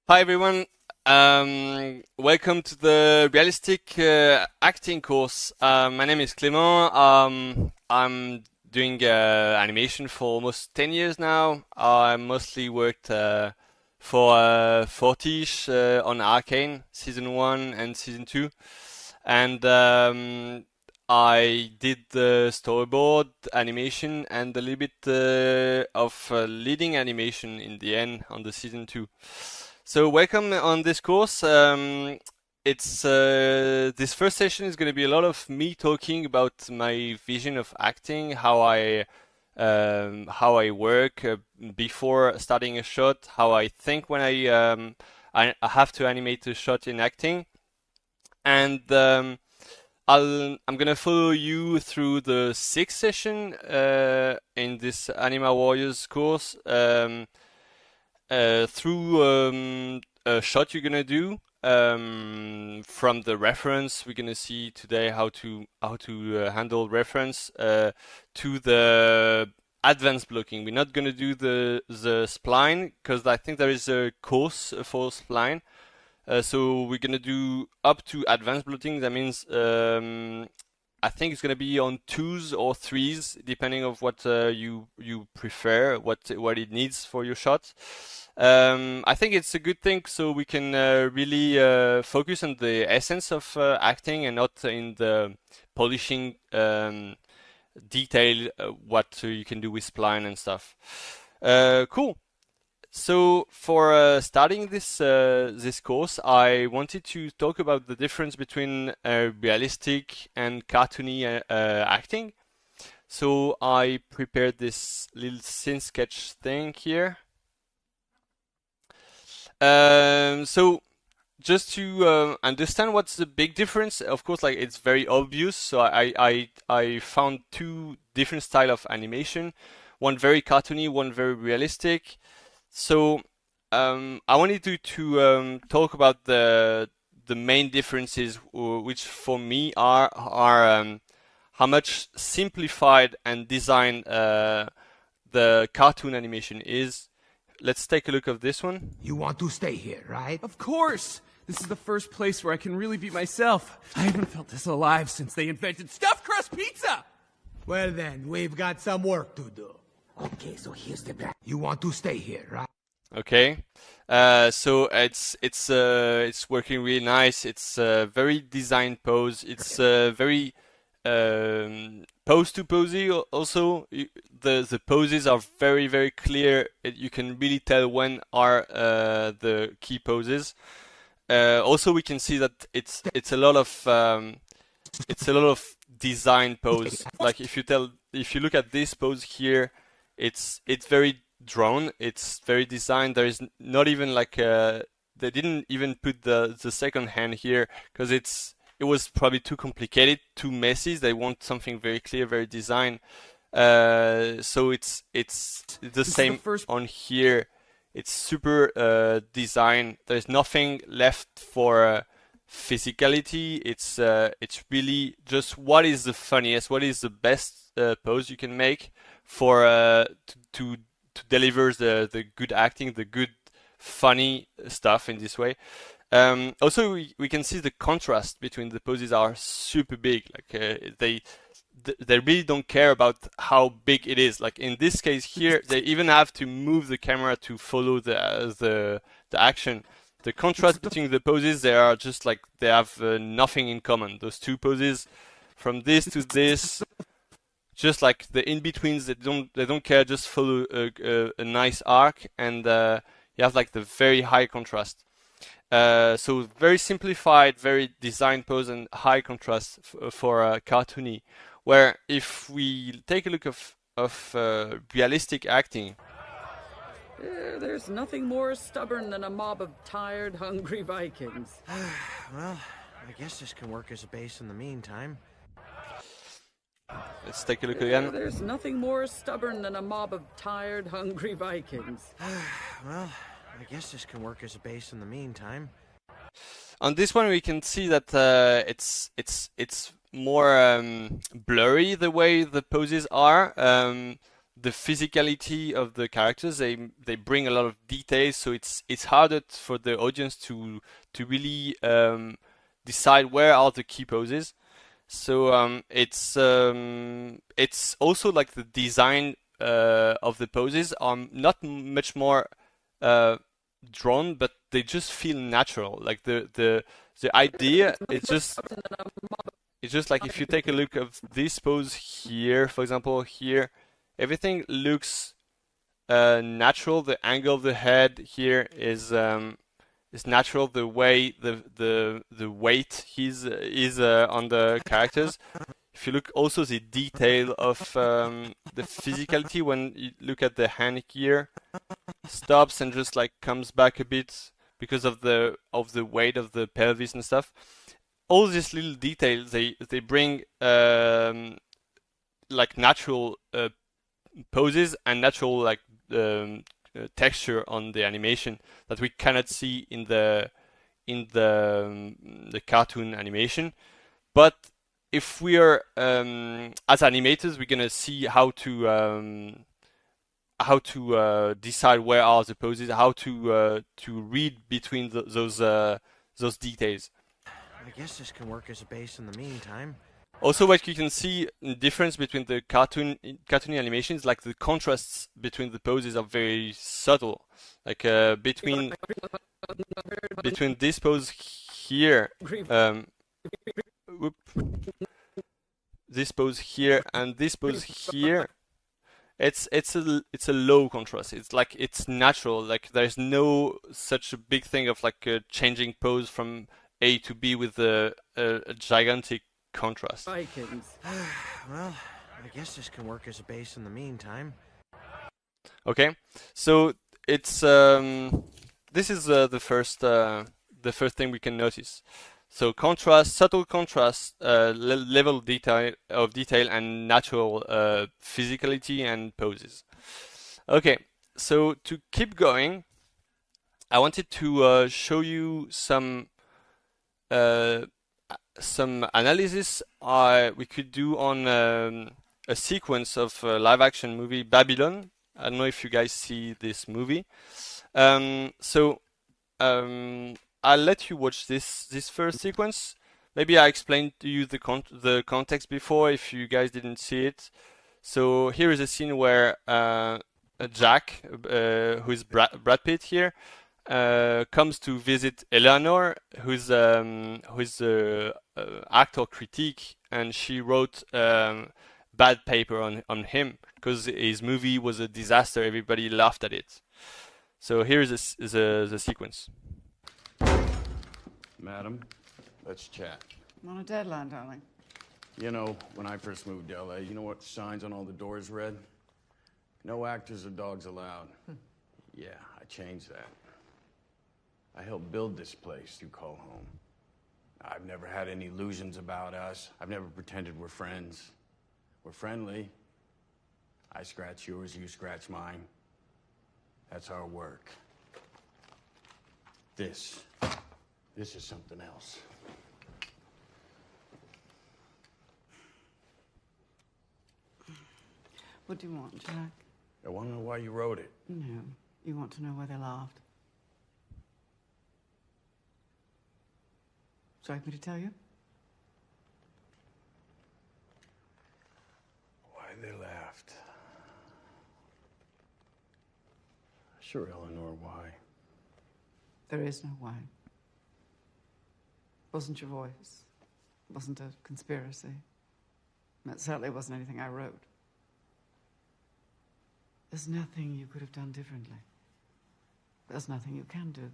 Hi everyone. Welcome to the realistic acting course. My name is Clément. I'm doing animation for almost 10 years now. I mostly worked for Fortiche on Arcane Season 1 and Season 2. And I did the storyboard animation and a little bit of leading animation in the end on the Season 2. So welcome on this course. It's this first session is going to be a lot of me talking about my vision of acting, how I work before starting a shot, how I think when I have to animate a shot in acting, and I'm gonna follow you through the sixth session in this Anima Warriors course. Through a shot you're gonna do from the reference. We're gonna see today how to handle reference to the advanced blocking. We're not gonna do the spline because I think there is a course for spline. So we're gonna do up to advanced blocking. That means I think it's gonna be on 2s or 3s, depending of what you prefer, what it needs for your shot. I think it's a good thing, so we can really focus on the essence of acting and not in the polishing detail what you can do with spline and stuff. Cool. So for starting this course, I wanted to talk about the difference between realistic and cartoony acting. So I prepared this little scene sketch thing here. So just to understand what's the big difference, of course, like it's very obvious. So I found two different style of animation, one very cartoony, one very realistic. So I wanted to talk about the main differences, which for me are how much simplified and designed the cartoon animation is. Let's take a look at this one. You want to stay here, right? Of course! This is the first place where I can really be myself. I haven't felt this alive since they invented stuffed crust pizza! Well then, we've got some work to do. Okay, so here's the plan. You want to stay here, right? Okay, so it's working really nice. It's a very designed pose. It's very pose to posy also. The poses are very clear. You can really tell when are the key poses. Also, we can see that it's a lot of design pose. Like if you look at this pose here, it's very drawn. It's very designed. There is not even like they didn't even put the second hand here because it was probably too complicated, too messy. They want something very clear, very designed. So it's the same on here. It's super designed. There's nothing left for physicality. It's really just what is the funniest, what is the best pose you can make for to deliver the good acting, the good funny stuff in this way. Also, we can see the contrast between the poses are super big. Like they really don't care about how big it is. Like in this case here, they even have to move the camera to follow the action. The contrast between the poses, they are just like they have nothing in common. Those two poses, from this to this, just like the in-betweens, they don't care. Just follow a nice arc, and you have like the very high contrast. So very simplified, very designed pose and high contrast for cartoony. Where if we take a look of realistic acting. There's nothing more stubborn than a mob of tired, hungry Vikings. Well, I guess this can work as a base in the meantime. Let's take a look again. There's nothing more stubborn than a mob of tired, hungry Vikings. Well, I guess this can work as a base in the meantime. On this one, we can see that it's more blurry the way the poses are. the physicality of the characters. They bring a lot of details, so it's harder for the audience to really decide where are the key poses. So it's also like the design of the poses are not much more drawn, but they just feel natural. Like the idea, it's just like if you take a look of this pose here, for example, here, everything looks natural. The angle of the head here is natural. The way the weight is on the characters. If you look also the detail of the physicality, when you look at the hand here, stops and just like comes back a bit because of the weight of the pelvis and stuff. All these little details they bring like natural poses and natural like texture on the animation that we cannot see in the cartoon animation. But if we are as animators, we're gonna see how to decide where are the poses, how to read between those details. I guess this can work as a base in the meantime. Also, what you can see the difference between the cartoon animations, like the contrasts between the poses are very subtle. Like between this pose here, this pose here and this pose here, it's a low contrast. It's like it's natural. Like there's no such a big thing of like changing pose from A to B with a gigantic contrast. Vikings. Well, I guess this can work as a base in the meantime. Okay, so it's this is the first thing we can notice. So contrast, subtle contrast, level of detail, and natural physicality and poses. Okay, so to keep going, I wanted to show you some analysis we could do on a sequence of live-action movie Babylon. I don't know if you guys see this movie. I'll let you watch this first sequence. Maybe I explained to you the context before if you guys didn't see it. So here is a scene where Jack, who is Brad Pitt here, comes to visit Eleanor, who's actor critique, and she wrote bad paper on him because his movie was a disaster. Everybody laughed at it. So here is the sequence. Madam, let's chat. I'm on a deadline, darling. You know, when I first moved to LA, you know what signs on all the doors read? No actors or dogs allowed. Yeah, I changed that. I helped build this place you call home. I've never had any illusions about us. I've never pretended we're friends. We're friendly. I scratch yours, you scratch mine. That's our work. This is something else. What do you want, Jack? I want to know why you wrote it. No, you want to know why they laughed. Would you like me to tell you? Why they laughed. Sure, Eleanor, why? There is no why. Wasn't your voice. Wasn't a conspiracy. And it certainly wasn't anything I wrote. There's nothing you could have done differently. There's nothing you can do.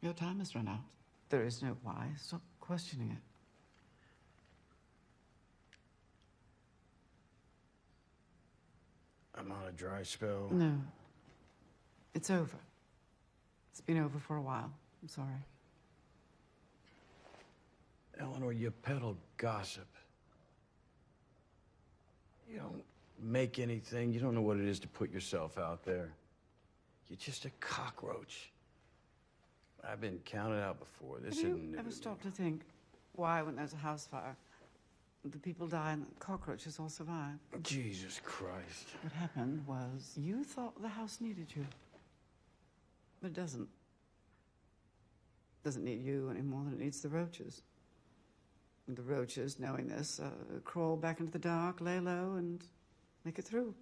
Your time has run out. There is no why. Stop questioning it. I'm on a dry spell. No. It's over. It's been over for a while. I'm sorry. Eleanor, you peddle gossip. You don't make anything. You don't know what it is to put yourself out there. You're just a cockroach. I've been counted out before. This Have isn't you new ever to stopped to think why, when there's a house fire, The people die and the cockroaches all survive. Jesus Christ. What happened was you thought the house needed you. But it doesn't. It doesn't need you any more than it needs the roaches. And the roaches, knowing this, crawl back into the dark, lay low, and make it through.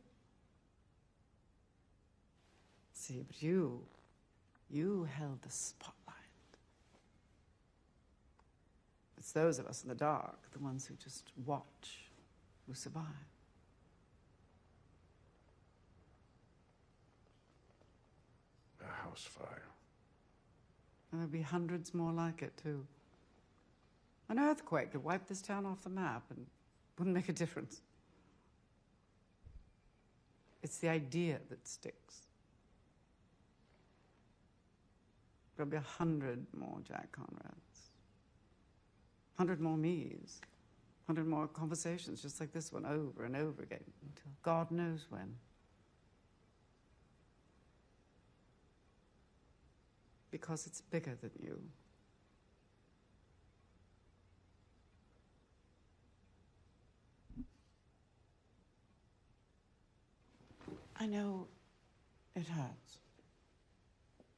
See, but you held the spotlight. It's those of us in the dark, the ones who just watch, who survive. A house fire. And there'll be hundreds more like it, too. An earthquake could wipe this town off the map and wouldn't make a difference. It's the idea that sticks. There'll be 100 more Jack Conrads. 100 more me's. 100 more conversations just like this one over and over again until God knows when. Because it's bigger than you. I know it hurts.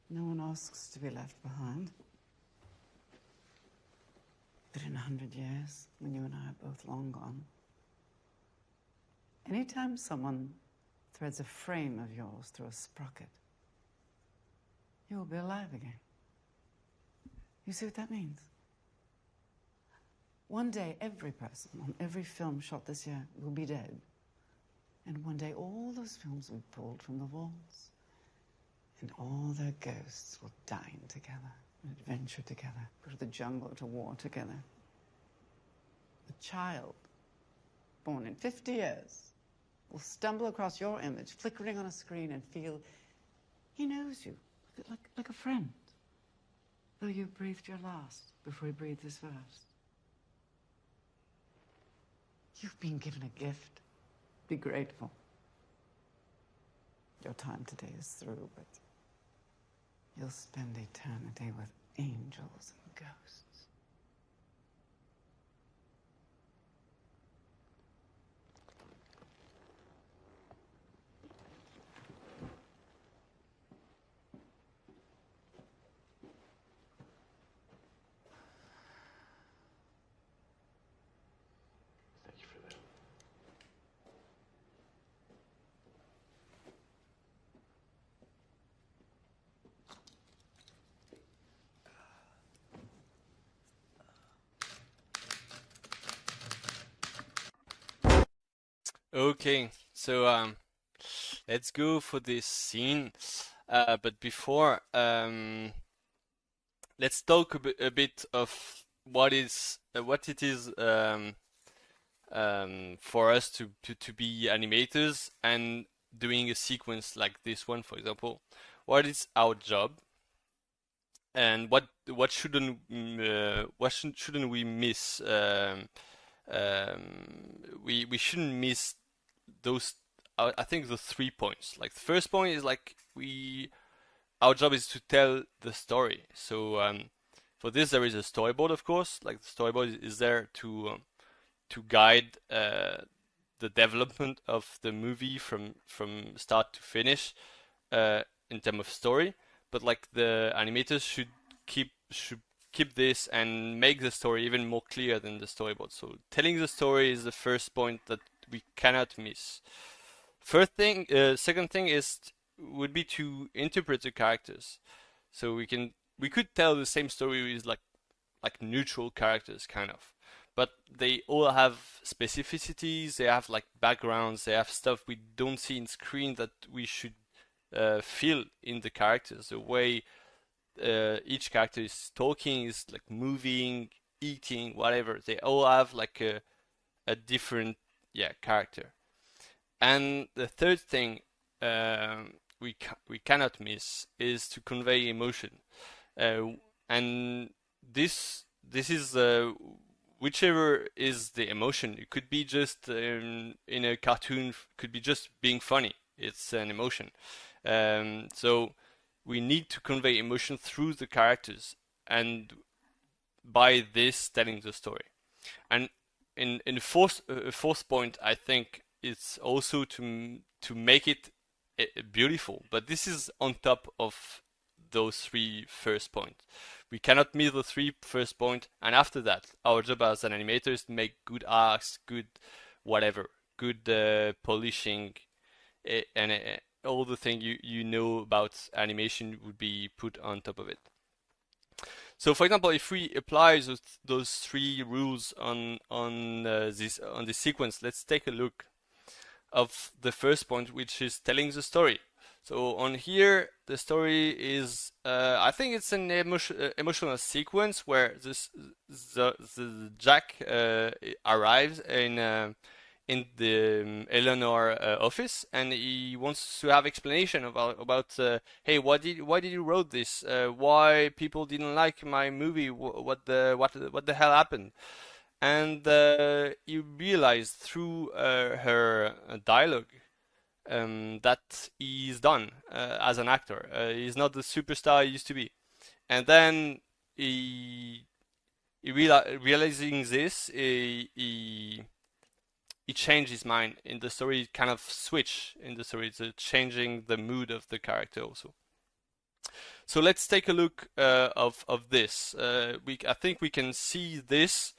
No one asks to be left behind. But in 100 years, when you and I are both long gone, anytime someone threads a frame of yours through a sprocket, you will be alive again. You see what that means? One day, every person on every film shot this year will be dead. And one day, all those films will be pulled from the vaults. And all their ghosts will dine together, and adventure together, go to the jungle, to war together. A child born in 50 years will stumble across your image flickering on a screen and feel he knows you, like a friend. Though you breathed your last before he breathed his first. You've been given a gift. Be grateful. Your time today is through, but you'll spend eternity with angels and ghosts. Thank you for that. Okay, so let's go for this scene. But before, let's talk a bit of what it is for us to be animators and doing a sequence like this one, for example. What is our job, and what shouldn't we miss? We shouldn't miss those. I think the 3 points. Like the first point is like our job is to tell the story. So for this there is a storyboard, of course. Like the storyboard is there to guide the development of the movie from start to finish in terms of story. But like the animators should keep this and make the story even more clear than the storyboard. So telling the story is the first point that we cannot miss. Second thing would be to interpret the characters. So we could tell the same story with like neutral characters, kind of, but they all have specificities. They have like backgrounds. They have stuff we don't see in screen that we should feel in the characters. The way each character is talking, is like moving, eating, whatever. They all have like a different character. And the third thing we cannot miss is to convey emotion, and this is whichever is the emotion. It could be just in a cartoon, could be just being funny. It's an emotion. So we need to convey emotion through the characters, and by this telling the story. And in fourth point, I think it's also to make it beautiful. But this is on top of those three first points. We cannot meet the three first point, and after that, our job as an animator is to make good arcs, good whatever, good polishing, and all the thing you know about animation would be put on top of it. So, for example, if we apply those three rules on this sequence, let's take a look of the first point, which is telling the story. So on here, the story is I think it's an emotional sequence where the Jack arrives in the Eleanor office, and he wants to have explanation about hey, why did you wrote this? Why people didn't like my movie? What the hell happened? And you realize through her dialogue that he's done as an actor. He's not the superstar he used to be. And then realizing this, he changed his mind in the story, kind of switch in the story, so changing the mood of the character also. So let's take a look of this. I think we can see this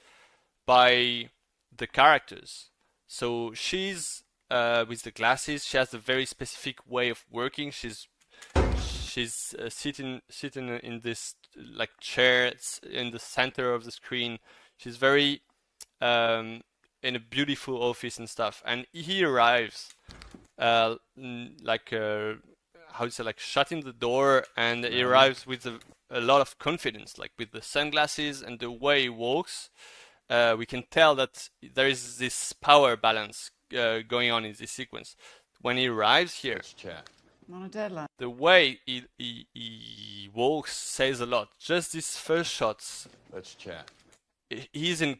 by the characters. So she's with the glasses. She has a very specific way of working. She's sitting in this like chair in the center of the screen. She's very in a beautiful office and stuff. And he arrives like how to say, like shutting the door, and he arrives with a lot of confidence, like with the sunglasses and the way he walks. We can tell that there is this power balance going on in this sequence. When he arrives here, I'm on a deadline. the way he walks says a lot. Just these first shots. Let's chat. He's in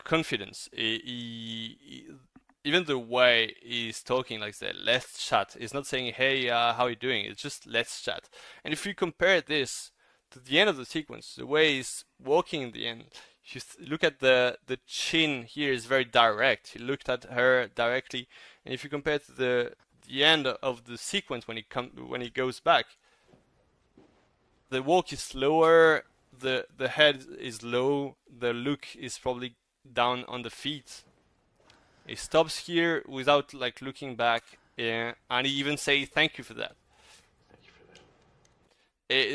confidence. Even the way he's talking, like that, let's chat. He's not saying, hey, how are you doing? It's just, let's chat. And if you compare this to the end of the sequence, the way he's walking in the end, if you look at the chin here is very direct. He looked at her directly. And if you compare it to the end of the sequence when he goes back, the walk is slower, the head is low, the look is probably down on the feet. He stops here without like looking back, and he even say thank you for that.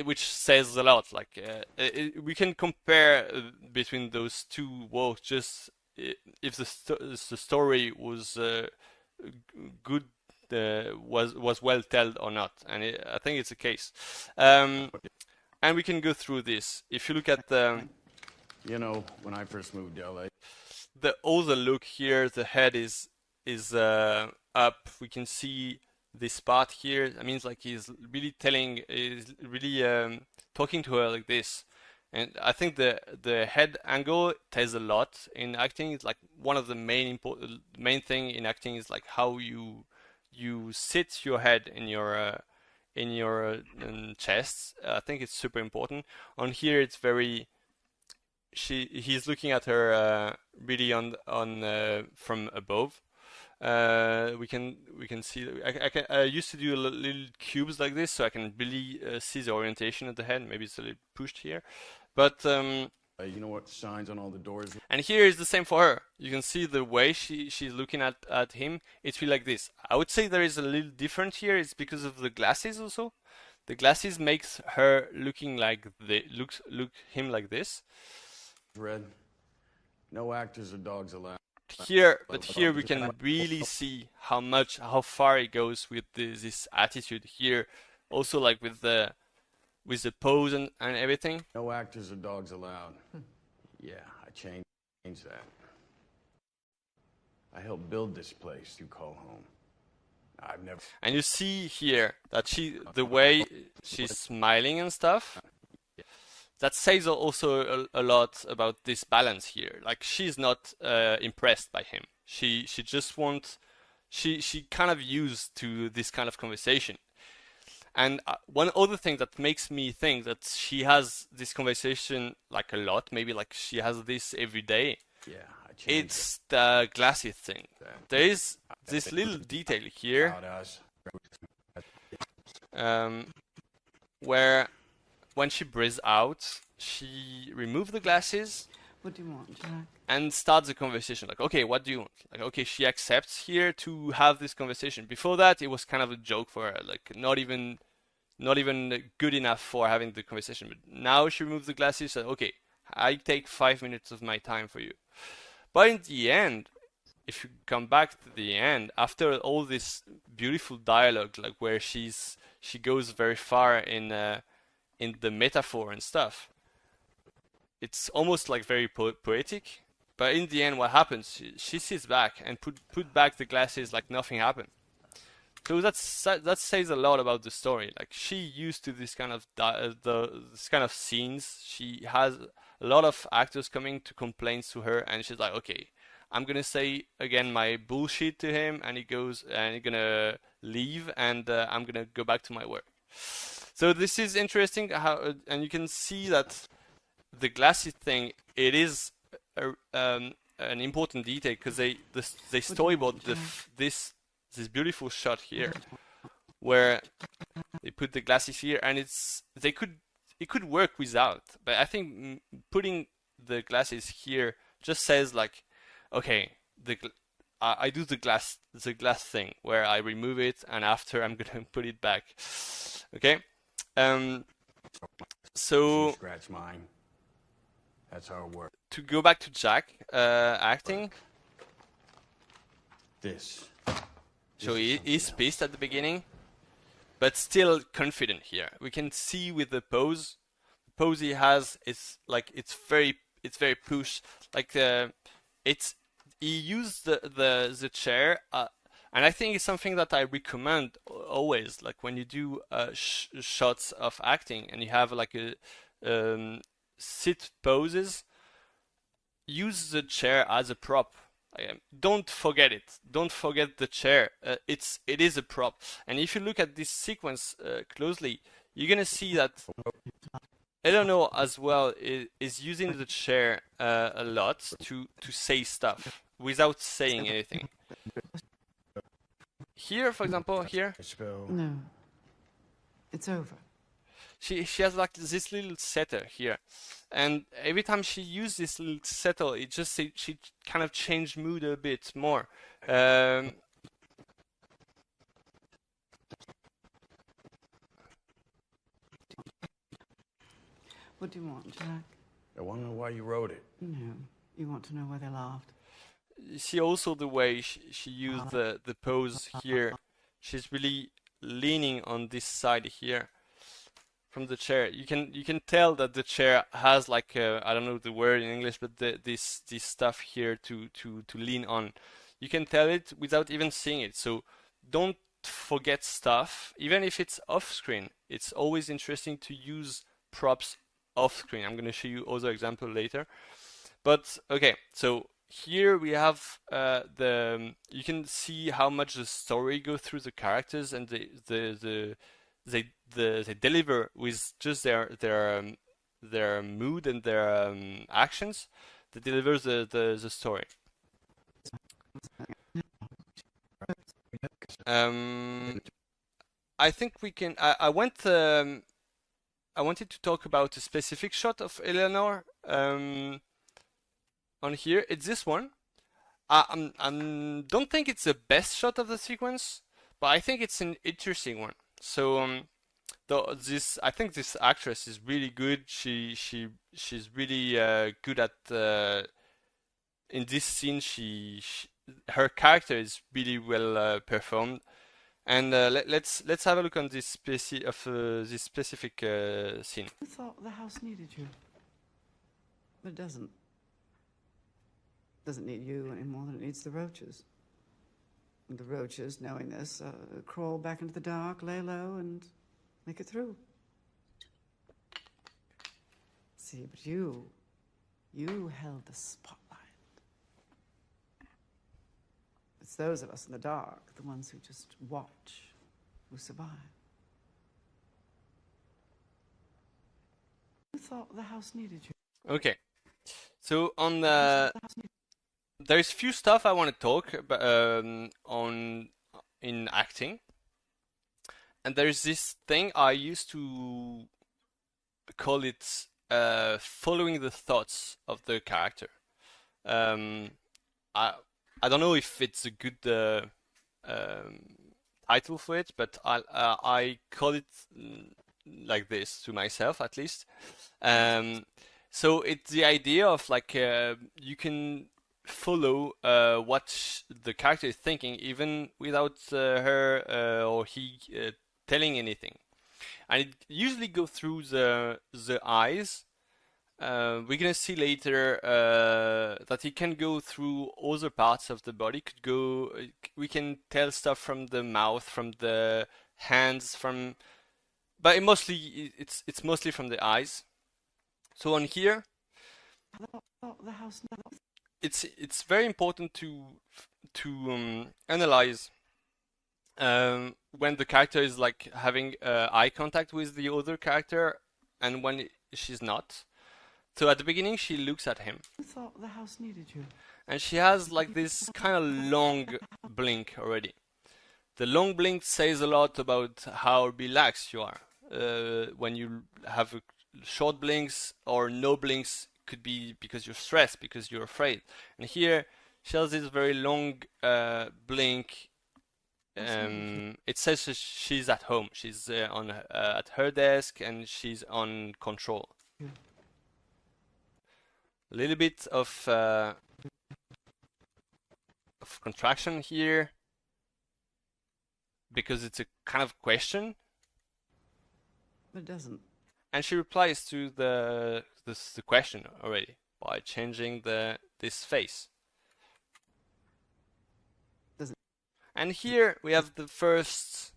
Which says a lot. Like we can compare between those two walks, just if the story was good, was well told or not, and I think it's a case. And we can go through this. If you look at the, You know, when I first moved to LA, the older look here, the head is up. We can see this part here. I mean, it's like he's really talking to her like this. And I think the head angle tells a lot in acting. It's like one of the main thing in acting is like how you sit your head in your chest. I think it's super important. On here, it's very. He's looking at her really on from above. We can see. I used to do little cubes like this, so I can really see the orientation of the head. Maybe it's a little pushed here, but you know what signs on all the doors? and here is the same for her. You can see the way she's looking at him. It's really like this. I would say there is a little different here. It's because of the glasses also. The glasses makes her looking like look him like this. Red. No actors or dogs allowed. Here we can really see how far it goes with this attitude here. Also, like with the pose and everything. No actors or dogs allowed. Yeah, I changed that. I helped build this place you call home. I've never. And you see here that the way she's smiling and stuff, that says also a lot about this balance here. Like she's not impressed by him. She just wants. She kind of used to this kind of conversation. And one other thing that makes me think that she has this conversation like a lot, maybe like she has this every day. Yeah, I changed it's the glassy thing. that. There is this little detail here About us. where when she breathes out, she removes the glasses What do you want, Jack? and starts the conversation. Like, okay, what do you want? Like, okay, she accepts here to have this conversation. Before that, it was kind of a joke for her, like not even good enough for having the conversation. But now she removes the glasses. So, okay, I take 5 minutes of my time for you. But in the end, if you come back to the end, after all this beautiful dialogue, like where she goes very far in the metaphor and stuff, it's almost like very poetic. But in the end, what happens? She sits back and put back the glasses like nothing happened. So that says a lot about the story. Like she used to this kind of this kind of scenes. She has a lot of actors coming to complain to her, and she's like, okay, I'm gonna say again my bullshit to him, and he goes and he's gonna leave, and I'm gonna go back to my work. So this is interesting how, and you can see that the glassy thing, it is an important detail because they storyboard this beautiful shot here where they put the glasses here, and it could work without, but I think putting the glasses here just says like, okay, I do the glass thing where I remove it and after I'm gonna put it back. Okay, so Scratch mine. That's how it works. to go back to Jack acting, This. so he's pissed at the beginning, but still confident here. We can see with the pose he has, it's like it's very push. Like he used the chair, and I think it's something that I recommend always. Like when you do shots of acting and you have like a sit poses, use the chair as a prop. Don't forget it. Don't forget the chair. It is a prop. And if you look at this sequence closely, you're gonna see that Eleanor as well is using the chair a lot to say stuff without saying anything. Here, for example, here No. It's over. she has like this little setter here, and every time she used this little setter, it just she kind of changed mood a bit more. What do you want, Jack? I want to know why you wrote it. No. You want to know why they laughed? You see also the way she used the pose here. She's really leaning on this side here from the chair. You can tell that the chair has like I don't know the word in English, but this stuff here to lean on. You can tell it without even seeing it. So don't forget stuff, even if it's off screen. It's always interesting to use props off screen. I'm gonna show you other example later. But okay, so here we have you can see how much the story goes through the characters, and they deliver with just their mood and their actions. They deliver the story. I think we can. I wanted to talk about a specific shot of Eleanor on here. It's this one. I don't think it's the best shot of the sequence, but I think it's an interesting one. So I think this actress is really good. She's really good at in this scene. Her character is really well performed. And let's have a look on this specific scene. I thought the house needed you. But it doesn't. It doesn't need you any more than it needs the roaches. And the roaches, knowing this, crawl back into the dark, lay low, and make it through. See, but you held the spotlight. It's those of us in the dark, the ones who just watch, who survive. Who thought the house needed you? Okay, so on The house needed there's few stuff I want to talk about on in acting, and there's this thing I used to call it following the thoughts of the character. Um, I I don't know if it's a good um, title for it, but I call it like this to myself at least. Um, so it's the idea of like you can follow what the character is thinking even without her or he telling anything, and it usually go through the eyes. We're gonna see later that he can go through other parts of the body. Could go. We can tell stuff from the mouth, from the hands, from. But it's mostly from the eyes. So on here, The house now. it's very important to analyze when the character is like having eye contact with the other character and when she's not. So at the beginning, she looks at him, I thought the house needed you. and she has like this kind of long blink already. The long blink says a lot about how relaxed you are. When you have short blinks or no blinks, could be because you're stressed, because you're afraid. And here, she has this very long blink. It says she's at home. She's on at her desk, and she's on control. A little bit of contraction here because it's a kind of question, But it doesn't. and she replies to the question already by changing this face. Doesn't. And here we have the first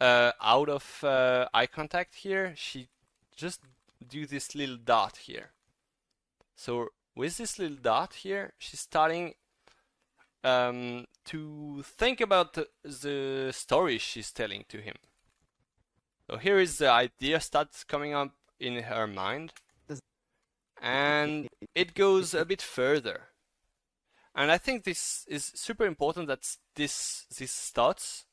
out of eye contact here. She just do this little dot here. So with this little dot here, she's starting to think about the story she's telling to him. So here is the idea starts coming up in her mind, and it goes a bit further. And I think this is super important that these thoughts,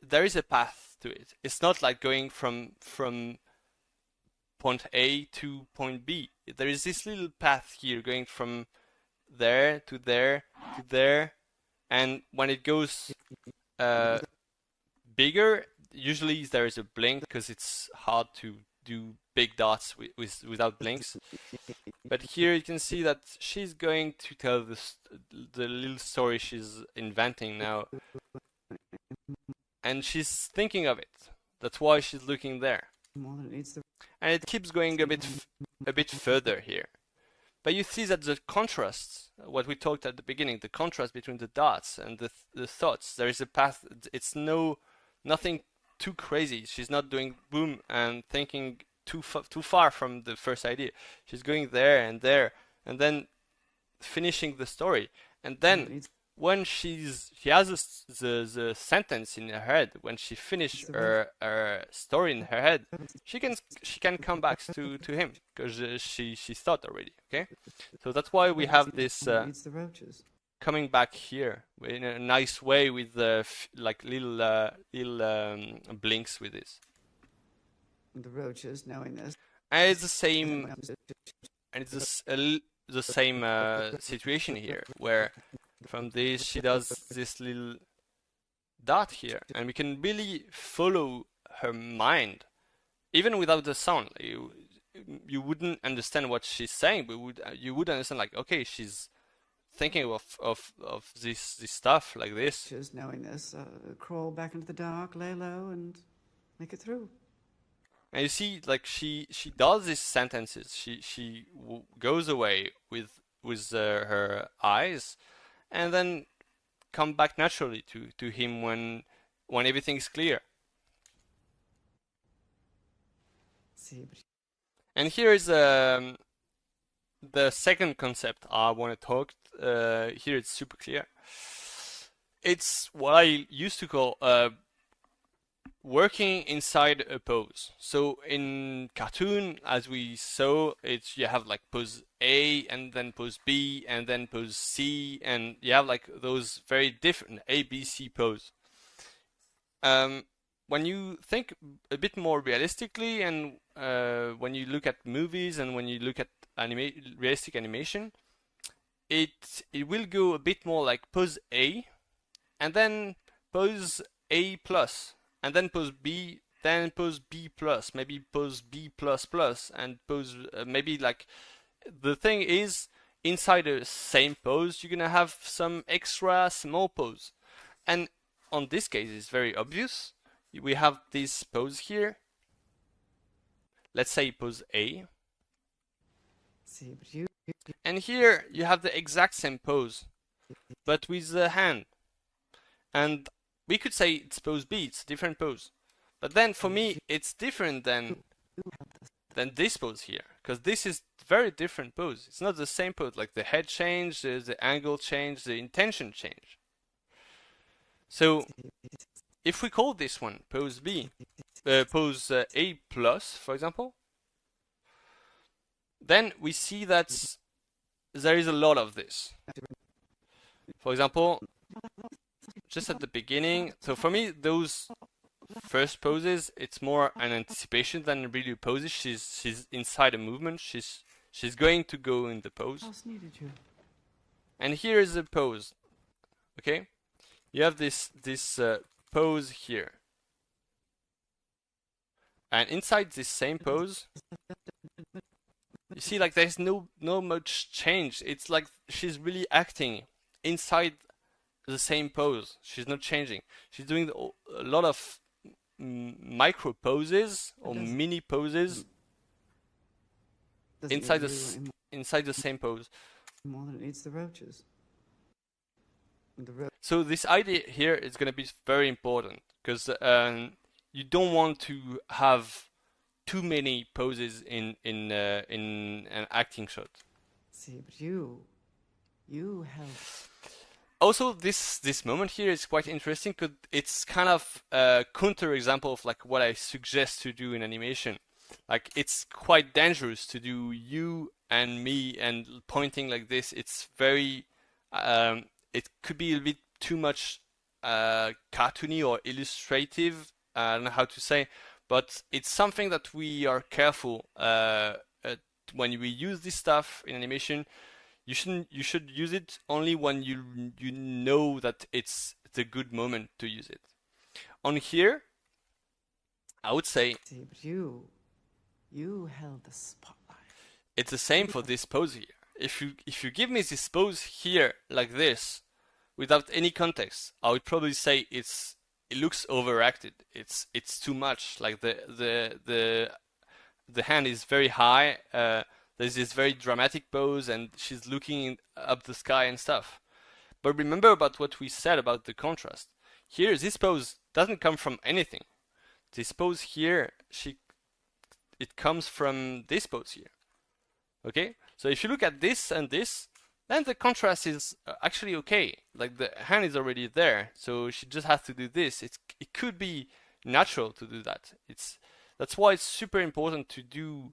there is a path to it. It's not like going from point A to point B. There is this little path here going from there to there to there, and when it goes bigger, usually there is a blink because it's hard to do big dots without blinks. But here you can see that she's going to tell the little story she's inventing now, and she's thinking of it. That's why she's looking there. More than it needs the. And it keeps going a bit further here. But you see that the contrast, what we talked at the beginning, the contrast between the dots and the thoughts, there is a path. It's nothing too crazy. She's not doing boom and thinking too far from the first idea. She's going there, and then finishing the story. And then when she has the sentence in her head, when she finished her story in her head, she can come back to him because she thought already. Okay, so that's why we have this Needs the roaches. coming back here in a nice way with like little blinks with this, The roaches, knowing this. and it's the same. And it's the same situation here, where from this she does this little dot here, and we can really follow her mind, even without the sound. You wouldn't understand what she's saying, but you would understand like, okay, she's thinking of this stuff like this. Just knowing this, crawl back into the dark, lay low, and make it through. And you see, like she does these sentences. She goes away with her eyes, and then come back naturally to him when everything's clear. See, but And here is the second concept I want to talk. Here it's super clear. It's what I used to call working inside a pose. So in cartoon, as we saw, it's you have like pose A and then pose B and then pose C, and you have like those very different A, B, C pose. When you think a bit more realistically, and when you look at movies and when you look at realistic animation, it will go a bit more like pose A, and then pose A plus, and then pose B, then pose B plus, maybe pose B plus plus, and pose maybe like the thing is inside the same pose you're gonna have some extra small pose, and on this case it's very obvious. We have this pose here. Let's say pose A. See, but you And here you have the exact same pose, but with the hand. And we could say it's pose B, it's a different pose. But then for me, it's different than this pose here, because this is very different pose. It's not the same pose, like the head change, the angle change, the intention change. So if we call this one pose B, pose A plus, for example, then we see that there is a lot of this. For example, just at the beginning, so for me, those first poses, it's more an anticipation than really poses. She's inside a movement. She's going to go in the pose. else needed you. And here is a pose. Okay, you have this pose here, and inside this same pose, you see like there's no much change. It's like she's really acting inside the same pose. She's not changing. She's doing a lot of micro poses or mini poses Doesn't inside need you anymore inside the same pose. more than it needs the roaches. So this idea here is going to be very important, because you don't want to have too many poses in an acting shot. See, but you help. Also, this moment here is quite interesting because it's kind of a counter example of like what I suggest to do in animation. Like, it's quite dangerous to do you and me and pointing like this. It's very it could be a bit too much cartoony or illustrative. I don't know how to say, but it's something that we are careful when we use this stuff in animation. You should use it only when you know that it's the good moment to use it. On here, I would say See, but you held the spotlight. it's the same for this pose here. If you give me this pose here like this, without any context, I would probably say it looks overacted. It's too much. Like the hand is very high. There's this very dramatic pose, and she's looking up the sky and stuff. But remember about what we said about the contrast. Here, this pose doesn't come from anything. This pose here, it comes from this pose here. Okay? So if you look at this and this, then the contrast is actually okay. Like, the hand is already there, so she just has to do this. It could be natural to do that. That's why it's super important to do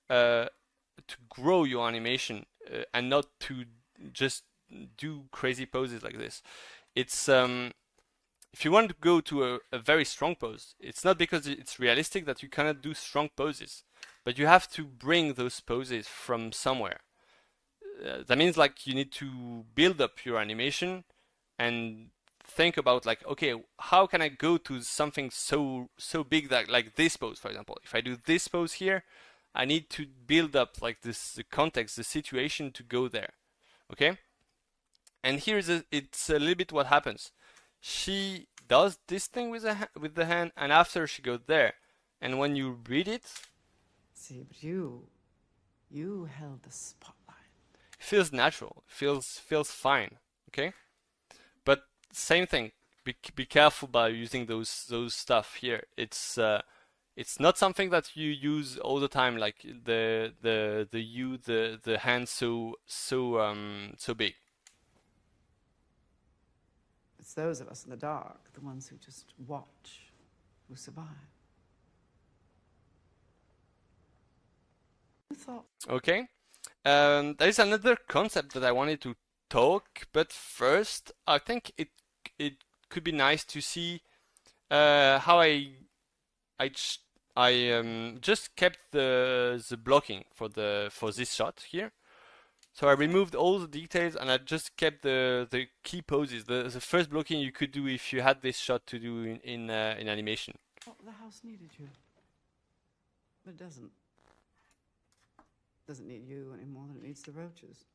to grow your animation and not to just do crazy poses like this. It's if you want to go to a very strong pose, it's not because it's realistic that you cannot do strong poses, but you have to bring those poses from somewhere. That means like you need to build up your animation and think about like, okay, how can I go to something so big that like this pose, for example. If I do this pose here, I need to build up like this, the context, the situation to go there. Okay? And here's it's a little bit what happens. She does this thing with the hand, and after she goes there. And when you read it, See, but you held the spotlight. it feels natural. It feels fine. Okay? But same thing. Be careful by using those stuff here. It's not something that you use all the time, like the hand so big. It's those of us in the dark, the ones who just watch, who survive. Who thought? Okay. There is another concept that I wanted to talk, but first I think it could be nice to see how I just kept the blocking for this shot here. So I removed all the details and I just kept the key poses. The first blocking you could do if you had this shot to do in animation. Thought the house needed you, but it doesn't. Doesn't need you any more than it needs the roaches.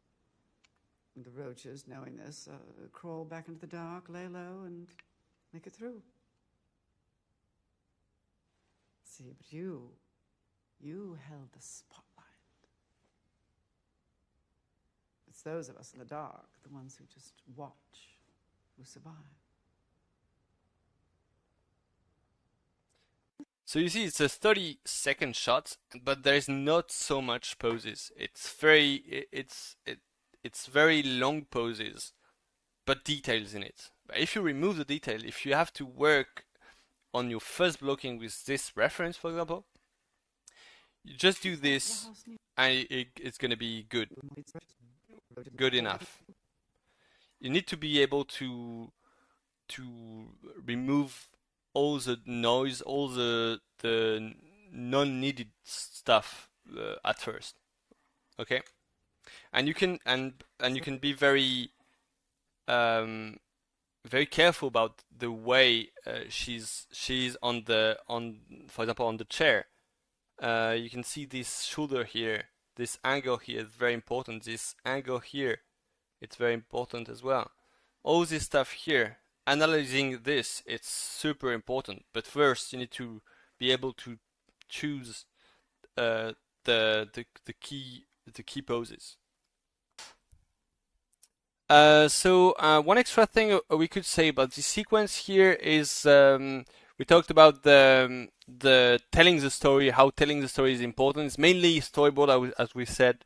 And the roaches, knowing this, crawl back into the dark, lay low, and make it through. See, but you held the spotlight. It's those of us in the dark, the ones who just watch, who survive. So you see, it's a 30-second shot, but there's not so much poses. It's very long poses, but details in it. But if you remove the detail, if you have to work on your first blocking with this reference, for example, you just do this, and it's gonna be good enough. You need to be able to remove all the noise, all the non-needed stuff at first. Okay, and you can be very very careful about the way she's on for example on the chair. You can see this shoulder here, this angle here is very important. This angle here, it's very important as well. All this stuff here. Analyzing this, it's super important. But first, you need to be able to choose the key poses. So one extra thing we could say about this sequence here is we talked about the telling the story, how telling the story is important. It's mainly storyboard, as we said,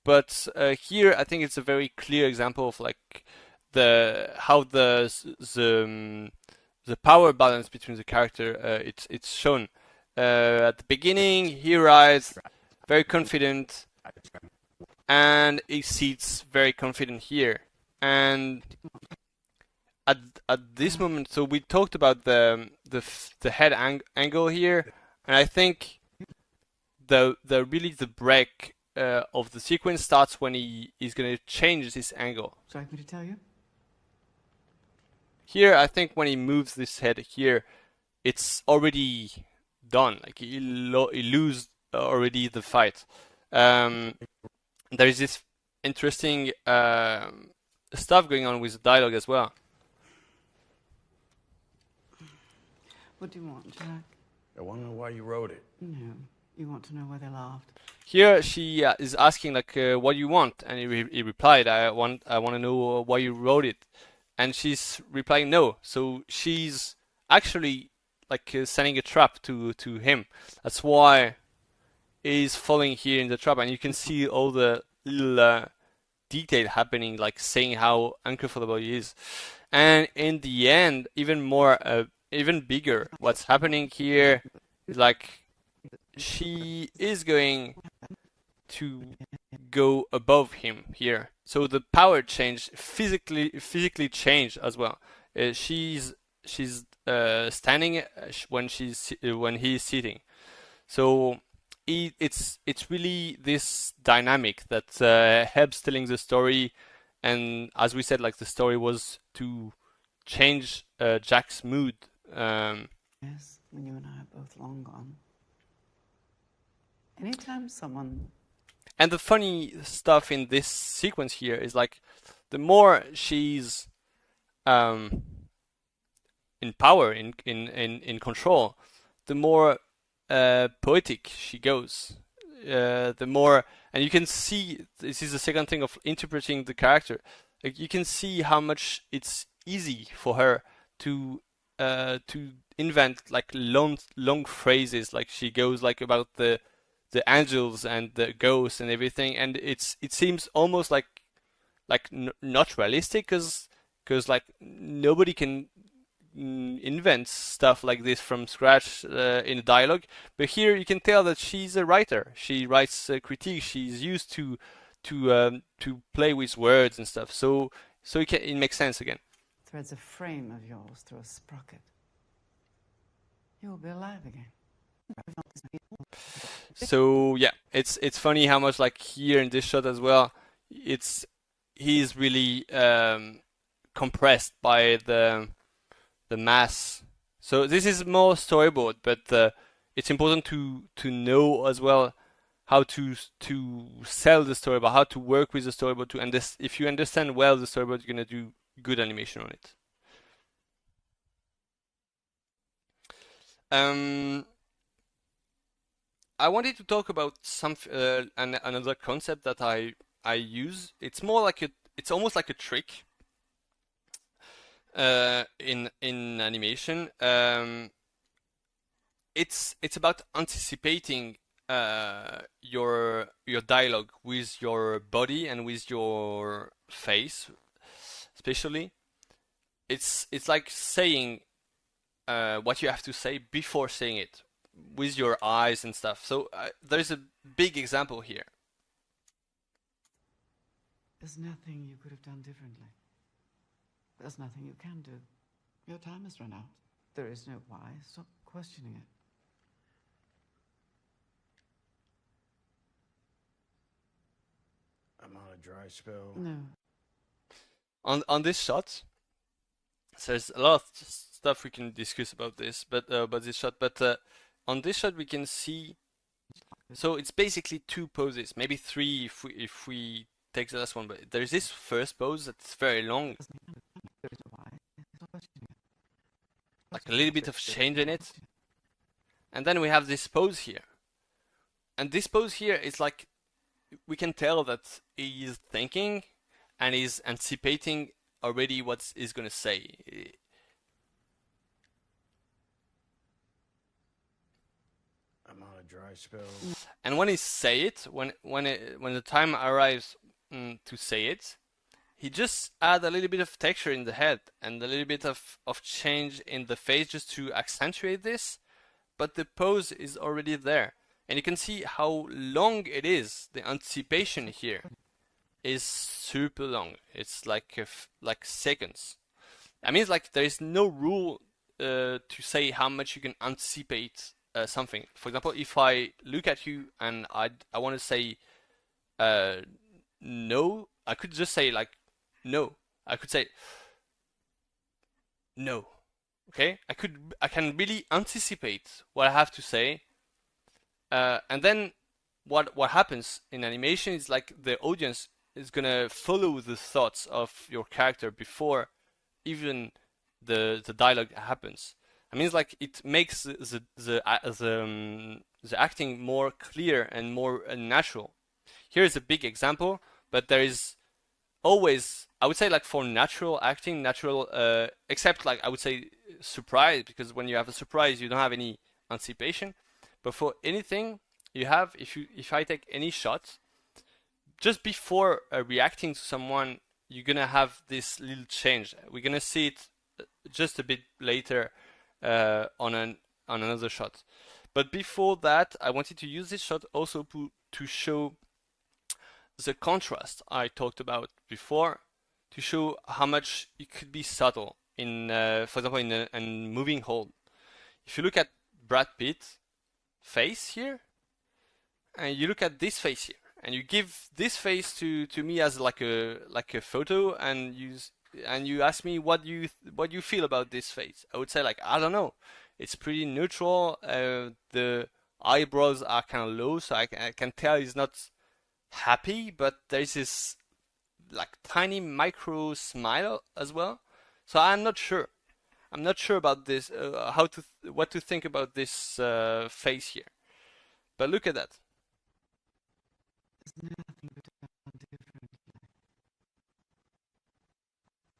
but here I think it's a very clear example of like how the power balance between the character it's shown. At the beginning, he arrives very confident, and he sits very confident here. And at this moment, so we talked about the head angle here, and I think the break of the sequence starts when he is going to change this angle. Would you like me to tell you? Here, I think when he moves this head here, it's already done. Like he lose already the fight. There is this interesting stuff going on with the dialogue as well. What do you want, Jack? I want to know why you wrote it. No, you want to know why they laughed. Here she is asking like, "What do you want?" And he replied, "I want to know why you wrote it." And she's replying no. So she's actually like setting a trap to him. That's why he's falling here in the trap, and you can see all the little detail happening, like saying how uncomfortable he is. And in the end, even bigger, what's happening here is like she is going to go above him here. So the power change physically changed as well. She's standing when he's sitting. So it's really this dynamic that helps telling the story. And as we said, like the story was to change Jack's mood. Yes, when you and I are both long gone. Anytime someone... And the funny stuff in this sequence here is like, the more she's in power, in control, the more poetic she goes. The more, and you can see, this is the second thing of interpreting the character. Like you can see how much it's easy for her to invent like long phrases. Like she goes like about the angels and the ghosts and everything, and it seems almost like not realistic, because like nobody can invents stuff like this from scratch in a dialogue. But here you can tell that she's a writer. She writes critiques. She's used to play with words and stuff. So it makes sense again. Threads a frame of yours through a sprocket. You will be alive again. So yeah, it's funny how much like here in this shot as well, he's really compressed by the mass. So this is more storyboard, but it's important to know as well how to sell the storyboard, how to work with the storyboard. If you understand well the storyboard, you're gonna do good animation on it. I wanted to talk about another concept that I use. It's almost like a trick in animation. It's about anticipating your dialogue with your body and with your face, especially. It's like saying what you have to say before saying it, with your eyes and stuff. So there's a big example here. There's nothing you could have done differently. There's nothing you can do. Your time has run out. There is no why. Stop questioning it. I'm on a dry spell. No. On this shot, so there's a lot of stuff we can discuss about this, but about this shot. But on this shot, we can see. So it's basically two poses, maybe three if we take the last one. But there's this first pose that's very long, There is no why. Stop questioning it. like a little bit of change in it, and then we have this pose here. And this pose here is like, we can tell that he is thinking and he's anticipating already what he's gonna say. I'm on a dry spell. And when he say it, when the time arrives to say it, he just add a little bit of texture in the head and a little bit of change in the face just to accentuate this, but the pose is already there. And you can see how long it is. The anticipation here is super long. It's like seconds. I mean, it's like there is no rule to say how much you can anticipate something. For example, if I look at you and I want to say no, I could just say like no. I could say no. Okay? I can really anticipate what I have to say. And then what happens in animation is like the audience is gonna follow the thoughts of your character before even the dialogue happens. I mean, it's like it makes the acting more clear and more natural. Here is a big example, but there is always, I would say, like for natural acting, except like I would say surprise, because when you have a surprise, you don't have any anticipation. But for anything you have, if I take any shot, just before reacting to someone, you're gonna have this little change. We're gonna see it just a bit later on another shot. But before that, I wanted to use this shot also to show the contrast I talked about before, to show how much it could be subtle in, for example, in a moving hold. If you look at Brad Pitt face here, and you look at this face here, and you give this face to me as like a photo, and you ask me what you feel about this face, I would say like, I don't know, it's pretty neutral. The eyebrows are kind of low, so I can tell he's not happy, but there's this like tiny micro smile as well. So I'm not sure about this, what to think about this face here. But look at that. There's nothing you could have done differently.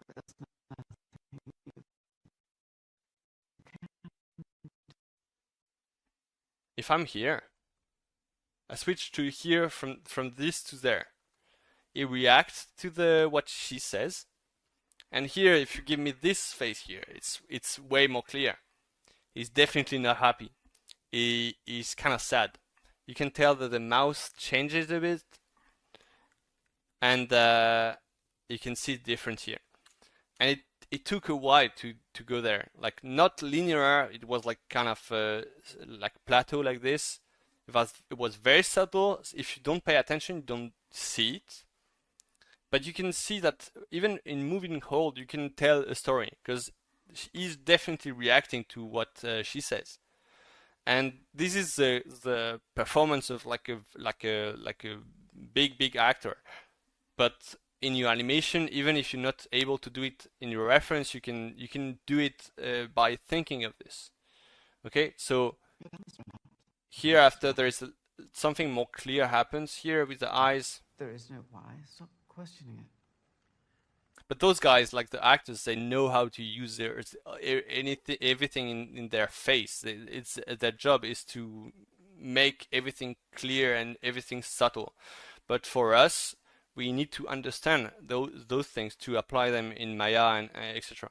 There's nothing you can. If I'm here, I switch to here from this to there. It reacts to what she says, And here, if you give me this face here, it's way more clear. He's definitely not happy. He's kind of sad. You can tell that the mouth changes a bit, and you can see it different here. And it took a while to go there. Like not linear. It was like kind of like plateau like this. It was very subtle. If you don't pay attention, you don't see it. But you can see that even in moving hold, you can tell a story because he's definitely reacting to what she says. And this is the performance of like a big actor. But in your animation, even if you're not able to do it in your reference, you can do it by thinking of this. Okay, so here after there is something more clear happens here with the eyes. There is no why. Stop questioning it. But those guys, like the actors, they know how to use everything in their face. It's their job is to make everything clear and everything subtle. But for us, we need to understand those things to apply them in Maya and etc.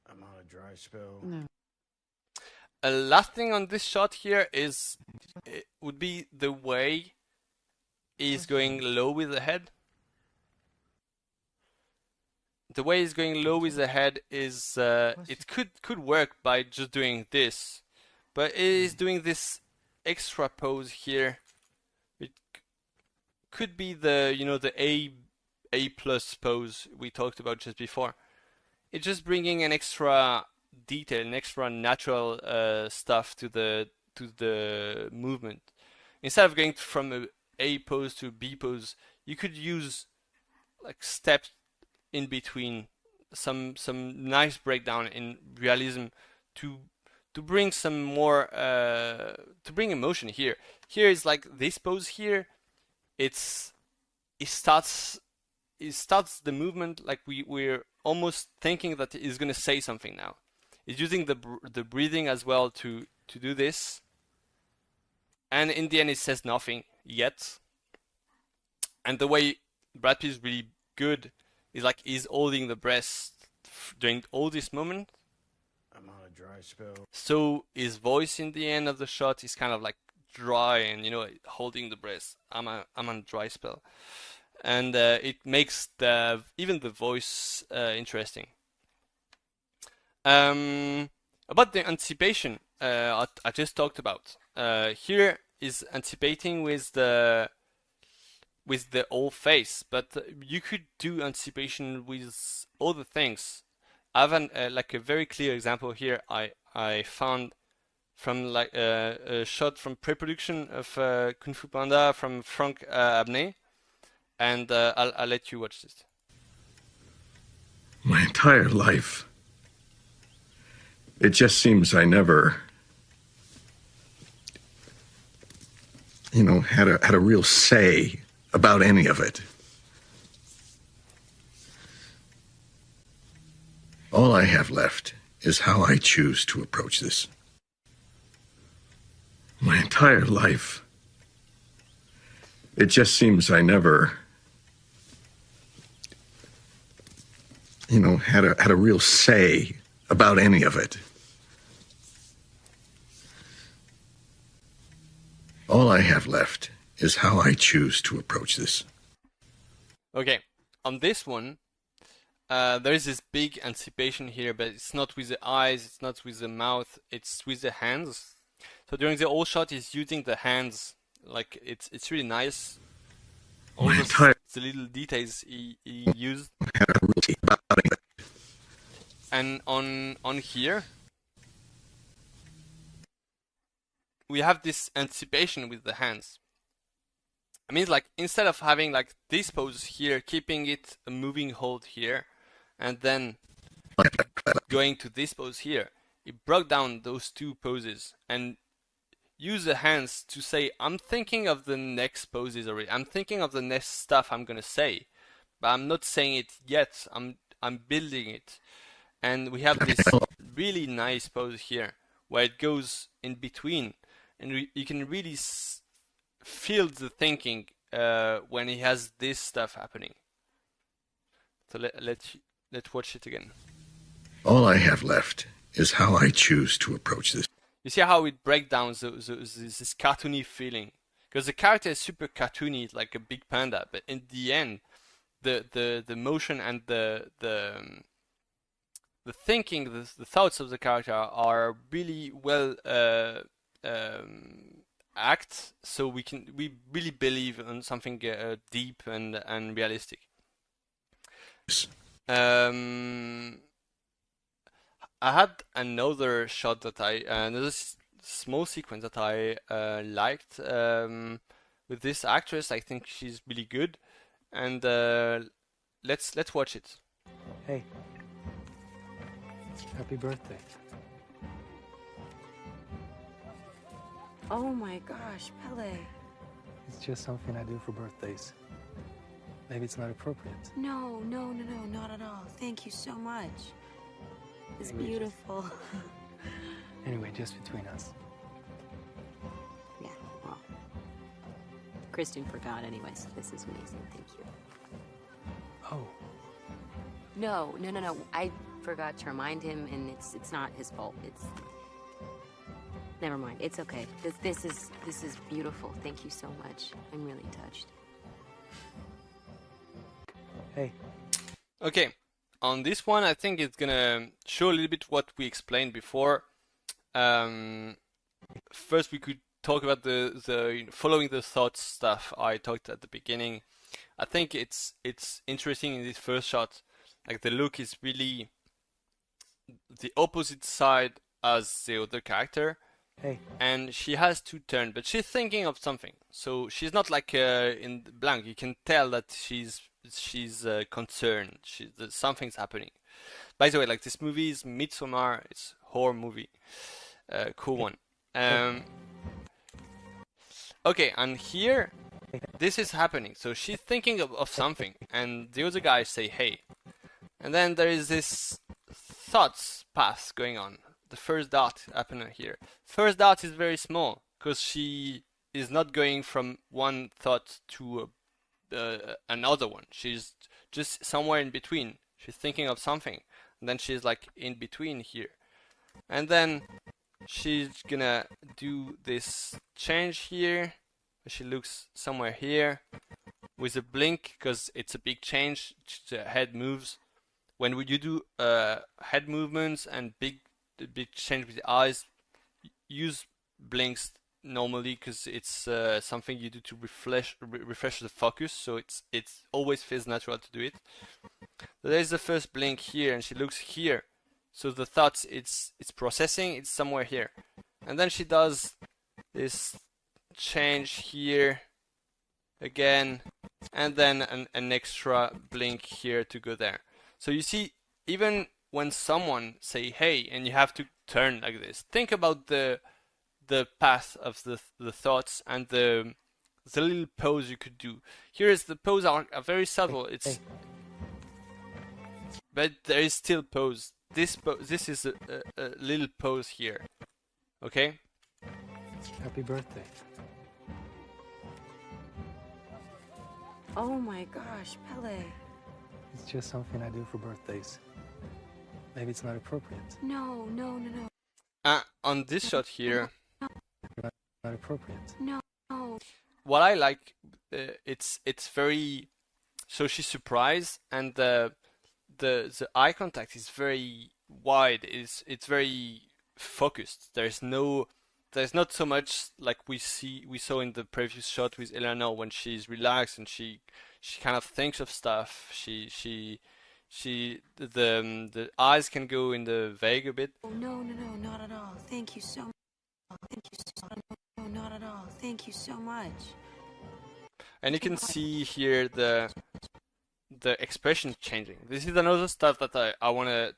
I'm on a dry spell. No. A last thing on this shot here would be the way he's going low with the head. The way he's going low with the head is it could work by just doing this, but it is doing this extra pose here. It could be the the A plus pose we talked about just before. It's just bringing an extra detail, an extra natural stuff to the movement. Instead of going from A pose to B pose, you could use like steps in between, some nice breakdown in realism to bring some more to bring emotion here. Here is like this pose here. It starts the movement like we're almost thinking that he's gonna say something now. He's using the breathing as well to do this, and in the end it says nothing yet. And the way Brad Pitt is really good is like he's holding the breath during all this moment. I'm on a dry spell. So his voice in the end of the shot is kind of like dry and holding the breath. I'm on dry spell, and it makes even the voice interesting. About the anticipation I just talked about. Here is anticipating with the whole face, but you could do anticipation with other things. I have like a very clear example here I found from like a shot from pre-production of Kung Fu Panda from Frank Abney, and I'll let you watch this. My entire life, it just seems I never, had a real say about any of it. All I have left is how I choose to approach this. My entire life, it just seems I never, had a real say about any of it. All I have left is how I choose to approach this. Okay, on this one, there is this big anticipation here, but it's not with the eyes, it's not with the mouth, it's with the hands. So during the whole shot, he's using the hands, like it's really nice. All the little details he used. And on here, we have this anticipation with the hands. I mean, like instead of having like this pose here, keeping it a moving hold here, and then going to this pose here, it broke down those two poses and used the hands to say, I'm thinking of the next poses already. I'm thinking of the next stuff I'm gonna say, but I'm not saying it yet. I'm building it, and we have this really nice pose here where it goes in between, and you can really feel the thinking when he has this stuff happening. So let's watch it again. All I have left is how I choose to approach this. You see how it breaks down this cartoony feeling, because the character is super cartoony, like a big panda, but in the end, the motion and the thinking, the thoughts of the character are really well act, so we really believe in something deep and realistic. I had another shot that another small sequence that I liked with this actress. I think she's really good, and let's watch it. Hey, happy birthday. Oh my gosh, Pele. It's just something I do for birthdays. Maybe it's not appropriate. No, not at all. Thank you so much. It's Maybe beautiful. Anyway, just between us. Yeah, well, Kristen forgot anyway, so this is amazing. Thank you. Oh, No. I forgot to remind him, and it's not his fault. It's never mind. It's okay. This is beautiful. Thank you so much. I'm really touched. hey, Okay, on this one, I think it's gonna show a little bit what we explained before. First, we could talk about the following the thoughts stuff I talked at the beginning. I think it's interesting in this first shot. Like the look is really the opposite side as the other character, hey, and she has to turn, but she's thinking of something. So she's not like in the blank. You can tell that she's concerned. Something's happening. By the way, like this movie is Midsommar. It's a horror movie. Cool one. Okay, and here this is happening. So she's thinking of something, and the other guys say, "Hey," and then there is this thoughts path going on. The first dot happening here. First dot is very small because she is not going from one thought to another one. She's just somewhere in between. She's thinking of something, and then she's like in between here, and then she's gonna do this change here. She looks somewhere here with a blink because it's a big change. The head moves. When you do head movements and big change with the eyes, use blinks normally because it's something you do to refresh the focus. So it's always feels natural to do it. So there's the first blink here, and she looks here. So the thoughts it's processing. It's somewhere here, and then she does this change here again, and then an extra blink here to go there. So you see, even when someone say "hey" and you have to turn like this, think about the path of the thoughts and the little pose you could do. Here is the pose are very subtle. It's but there is still pose. This is a little pose here. Okay. happy birthday. Oh my gosh, Pele. It's just something I do for birthdays. Maybe it's not appropriate. No. On this shot here, Not appropriate. No. what I like, it's very. So she's surprised, and the eye contact is very wide. It's very focused. There's not so much like we saw in the previous shot with Eleanor when she's relaxed and she kind of thinks of stuff. The eyes can go in the vague a bit. No, not at all. Thank you so much. No, not at all. Thank you so much. And you can see here the expression changing. This is another stuff that I want to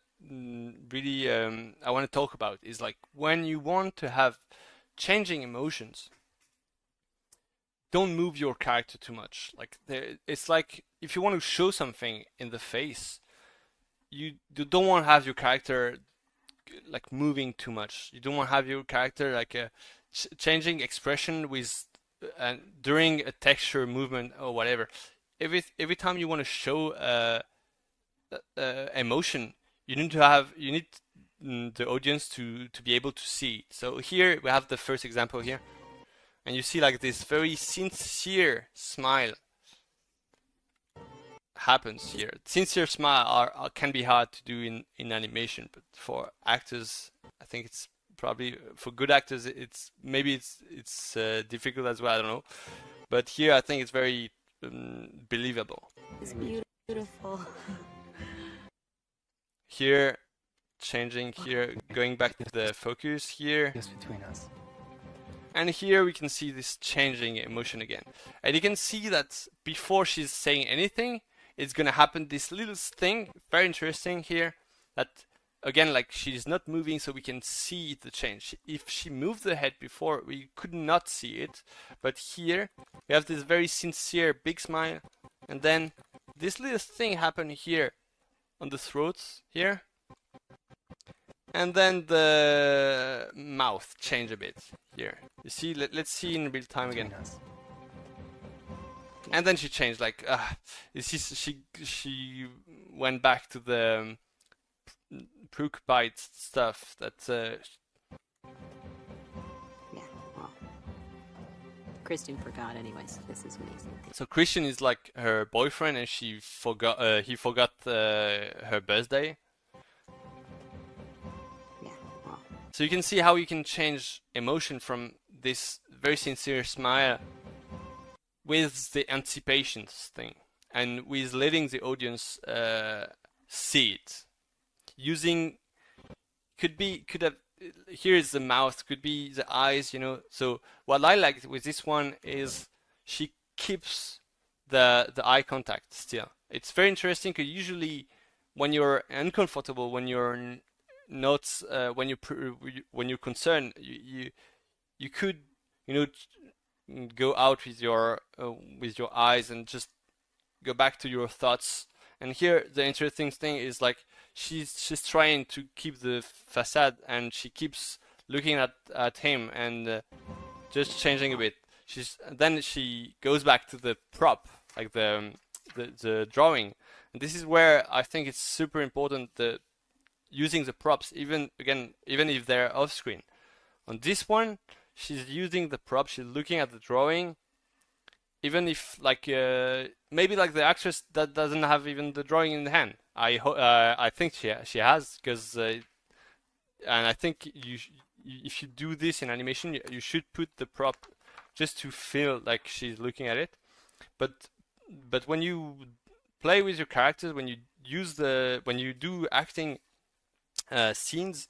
really I want to talk about. Is like when you want to have changing emotions, don't move your character too much. Like it's like if you want to show something in the face, you don't want to have your character like moving too much. You don't want to have your character like a changing expression with during a texture movement or whatever, every time you want to show emotion, you need the audience to be able to see it. So here we have the first example here, and you see like this very sincere smile happens here. Sincere smile can be hard to do in animation, but for actors, I think it's probably, for good actors, it's difficult as well. I don't know, but here I think it's very believable. It's beautiful. Here, changing here, going back to the focus here. Just between us. And here we can see this changing emotion again. And you can see that before she's saying anything, it's gonna happen this little thing, very interesting here, that again, like, she's not moving, so we can see the change. If she moved the head before, we could not see it, but here we have this very sincere big smile, and then this little thing happened here on the throat here, and then the mouth changed a bit here. You see, let's see in real time again. And then she changed, like, you see, she went back to the preoccupied stuff that. Yeah, well, Christian forgot anyways. This is amazing. So Christian is like her boyfriend, and he forgot her birthday. Yeah, well. So you can see how you can change emotion from this very sincere smile with the anticipations thing, and with letting the audience see it. Using could have, here is the mouth, could be the eyes, you know. So what I liked with this one is she keeps the eye contact still. It's very interesting, because usually when you're uncomfortable, when you're not when you're concerned, you could, you know, go out with your eyes and just go back to your thoughts. And here the interesting thing is, like, she's trying to keep the facade, and she keeps looking at him and just changing a bit. Then she goes back to the prop, like the drawing. And this is where I think it's super important, using the props, even if they're off screen. On this one, she's using the prop, she's looking at the drawing, even if, like, maybe like the actress that doesn't have even the drawing in the hand. I think she has, because and I think if you do this in animation, you should put the prop just to feel like she's looking at it. But when you play with your characters, when you do acting scenes,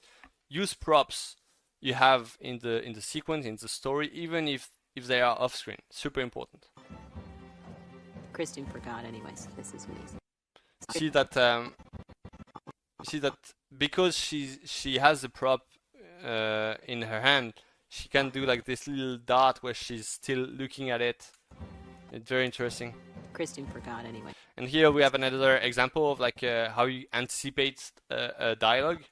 use props you have in the sequence, in the story, even if they are off screen. Super important. Christian forgot anyways. This is amazing. See that because she has the prop in her hand, she can do like this little dot where she's still looking at it. It's very interesting. Christian forgot anyway. And here we have another example of, like, how you anticipate a dialogue.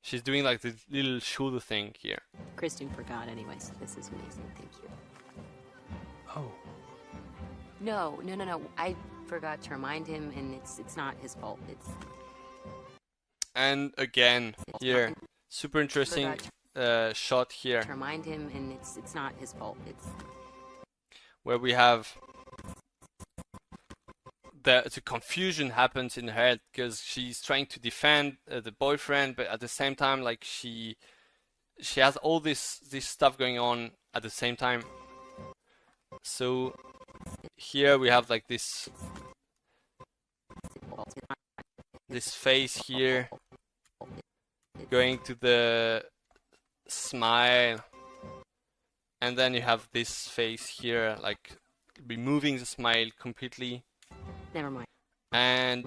She's doing like this little shoulder thing here. Christian forgot anyways. This is amazing. Thank you. Oh. No. I forgot to remind him, and it's not his fault. And again, here, super interesting shot here. To remind him, and it's not his fault. Where we have the confusion happens in her head, because she's trying to defend the boyfriend, but at the same time, like, she has all this stuff going on at the same time. So here we have like this face here, going to the smile, and then you have this face here, like removing the smile completely. Never mind. And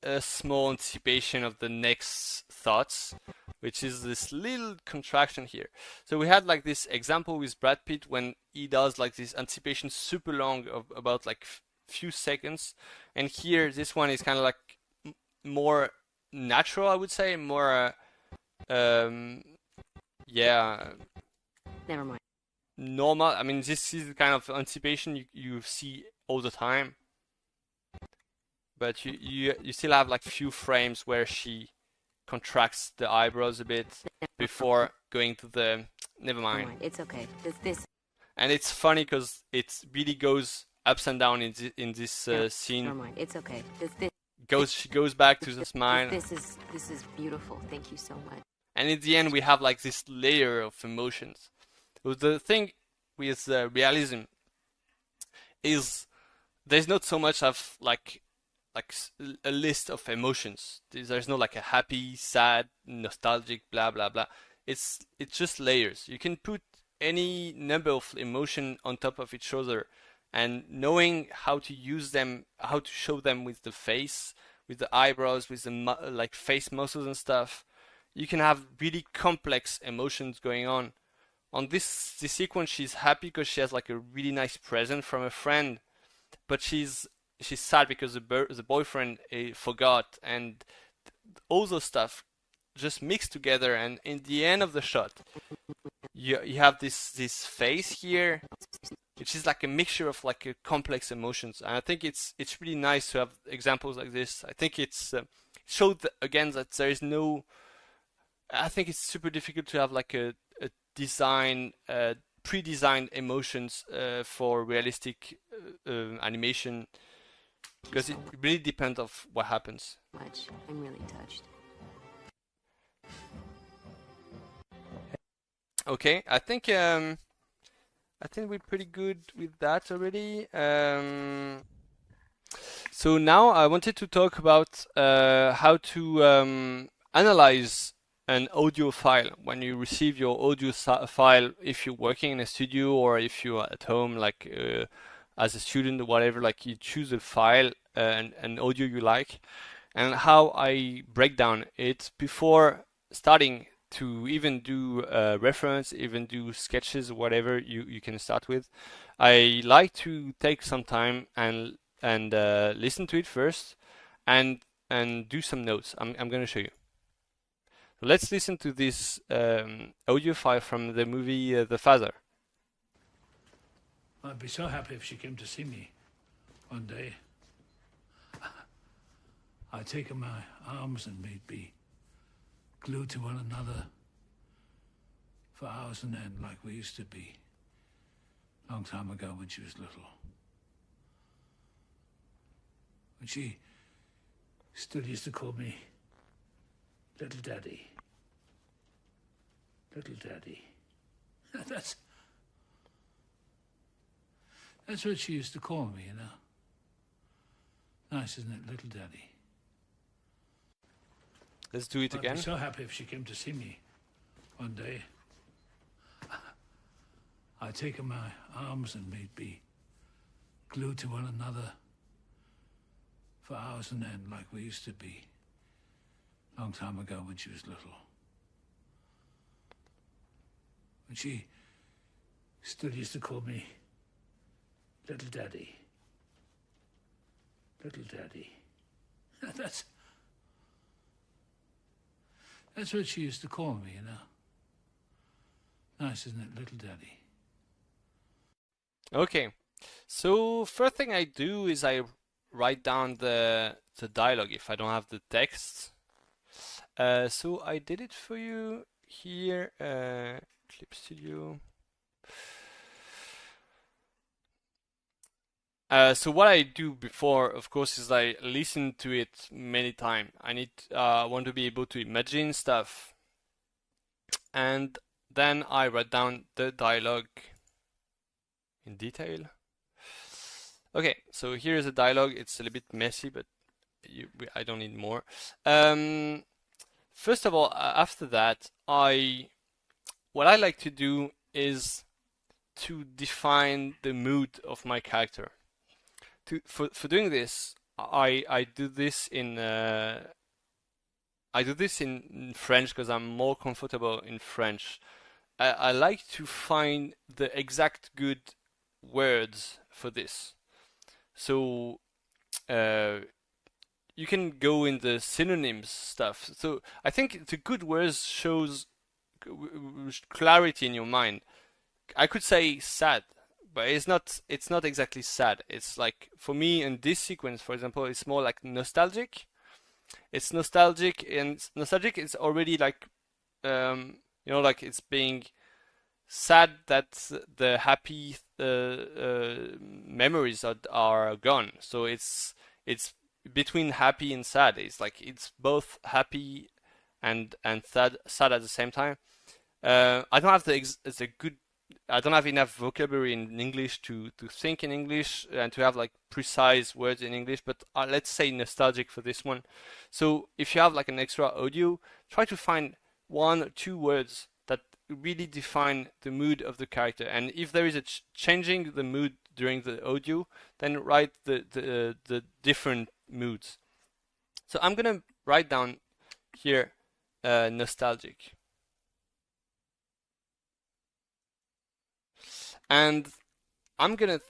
a small anticipation of the next thoughts, which is this little contraction here. So we had like this example with Brad Pitt when he does like this anticipation super long of about like few seconds, and here this one is kind of like more natural, I would say, more Never mind. normal. I mean, this is the kind of anticipation you see all the time, but you still have like few frames where she contracts the eyebrows a bit before going to the never mind. It's okay. This And it's funny because it really goes ups and down in this scene. Never mind. It's okay. She goes back to the smile. This is beautiful. Thank you so much. And in the end, we have like this layer of emotions. So the thing with realism is there's not so much of like a list of emotions. There's no like a happy, sad, nostalgic, blah blah blah. It's just layers. You can put any number of emotion on top of each other, and knowing how to use them, how to show them with the face, with the eyebrows, with the like face muscles and stuff, you can have really complex emotions going on. On this sequence, she's happy because she has like a really nice present from a friend, but she's sad because the boyfriend forgot, and all those stuff just mixed together. And in the end of the shot, you have this face here, which is like a mixture of like a complex emotions. And I think it's really nice to have examples like this. I think it's showed again that there is no. I think it's super difficult to have like a design, pre-designed emotions for realistic animation, because it really depends of what happens. I'm really touched. Okay, I think we're pretty good with that already. So now I wanted to talk about how to analyze an audio file when you receive your audio file, if you're working in a studio or if you're at home, like as a student or whatever. Like you choose a file and an audio you like, and how I break down it before starting to even do reference, even do sketches, whatever you can start with. I like to take some time and listen to it first, and do some notes. I'm going to show you. So let's listen to this audio file from the movie The Father. I'd be so happy if she came to see me one day. I'd take her in my arms and we'd be glued to one another for hours on end, like we used to be a long time ago when she was little. When she still used to call me Little Daddy. Little Daddy. That's what she used to call me, you know. Nice, isn't it, Little Daddy? Let's do it again. I'd be so happy if she came to see me one day. I'd take her in my arms and we'd be glued to one another for hours on end, like we used to be a long time ago when she was little. When she still used to call me Little Daddy. Little Daddy. That's what she used to call me, you know. Nice, isn't it, Little Daddy? Okay, so first thing I do is I write down the dialogue if I don't have the text. So I did it for you here, Clip Studio. So what I do before, of course, is I listen to it many times. I want to be able to imagine stuff, and then I write down the dialogue in detail. Okay, so here is a dialogue. It's a little bit messy, but I don't need more. First of all, after that, what I like to do is to define the mood of my character. For doing this, I do this in French because I'm more comfortable in French. I like to find the exact good words for this. So you can go in the synonyms stuff. So I think the good words shows clarity in your mind. like I could say sad, but it's not exactly sad. It's like for me in this sequence, for example, it's more like nostalgic. It's nostalgic, and nostalgic is already like like it's being sad that the happy memories are gone. So it's between happy and sad. It's like it's both happy and sad at the same time. I don't have I don't have enough vocabulary in English to think in English and to have like precise words in English, but let's say nostalgic for this one. So if you have like an extra audio, try to find 1 or 2 words that really define the mood of the character. And if there is a changing the mood during the audio, then write the different moods. So I'm gonna write down here nostalgic. And I'm gonna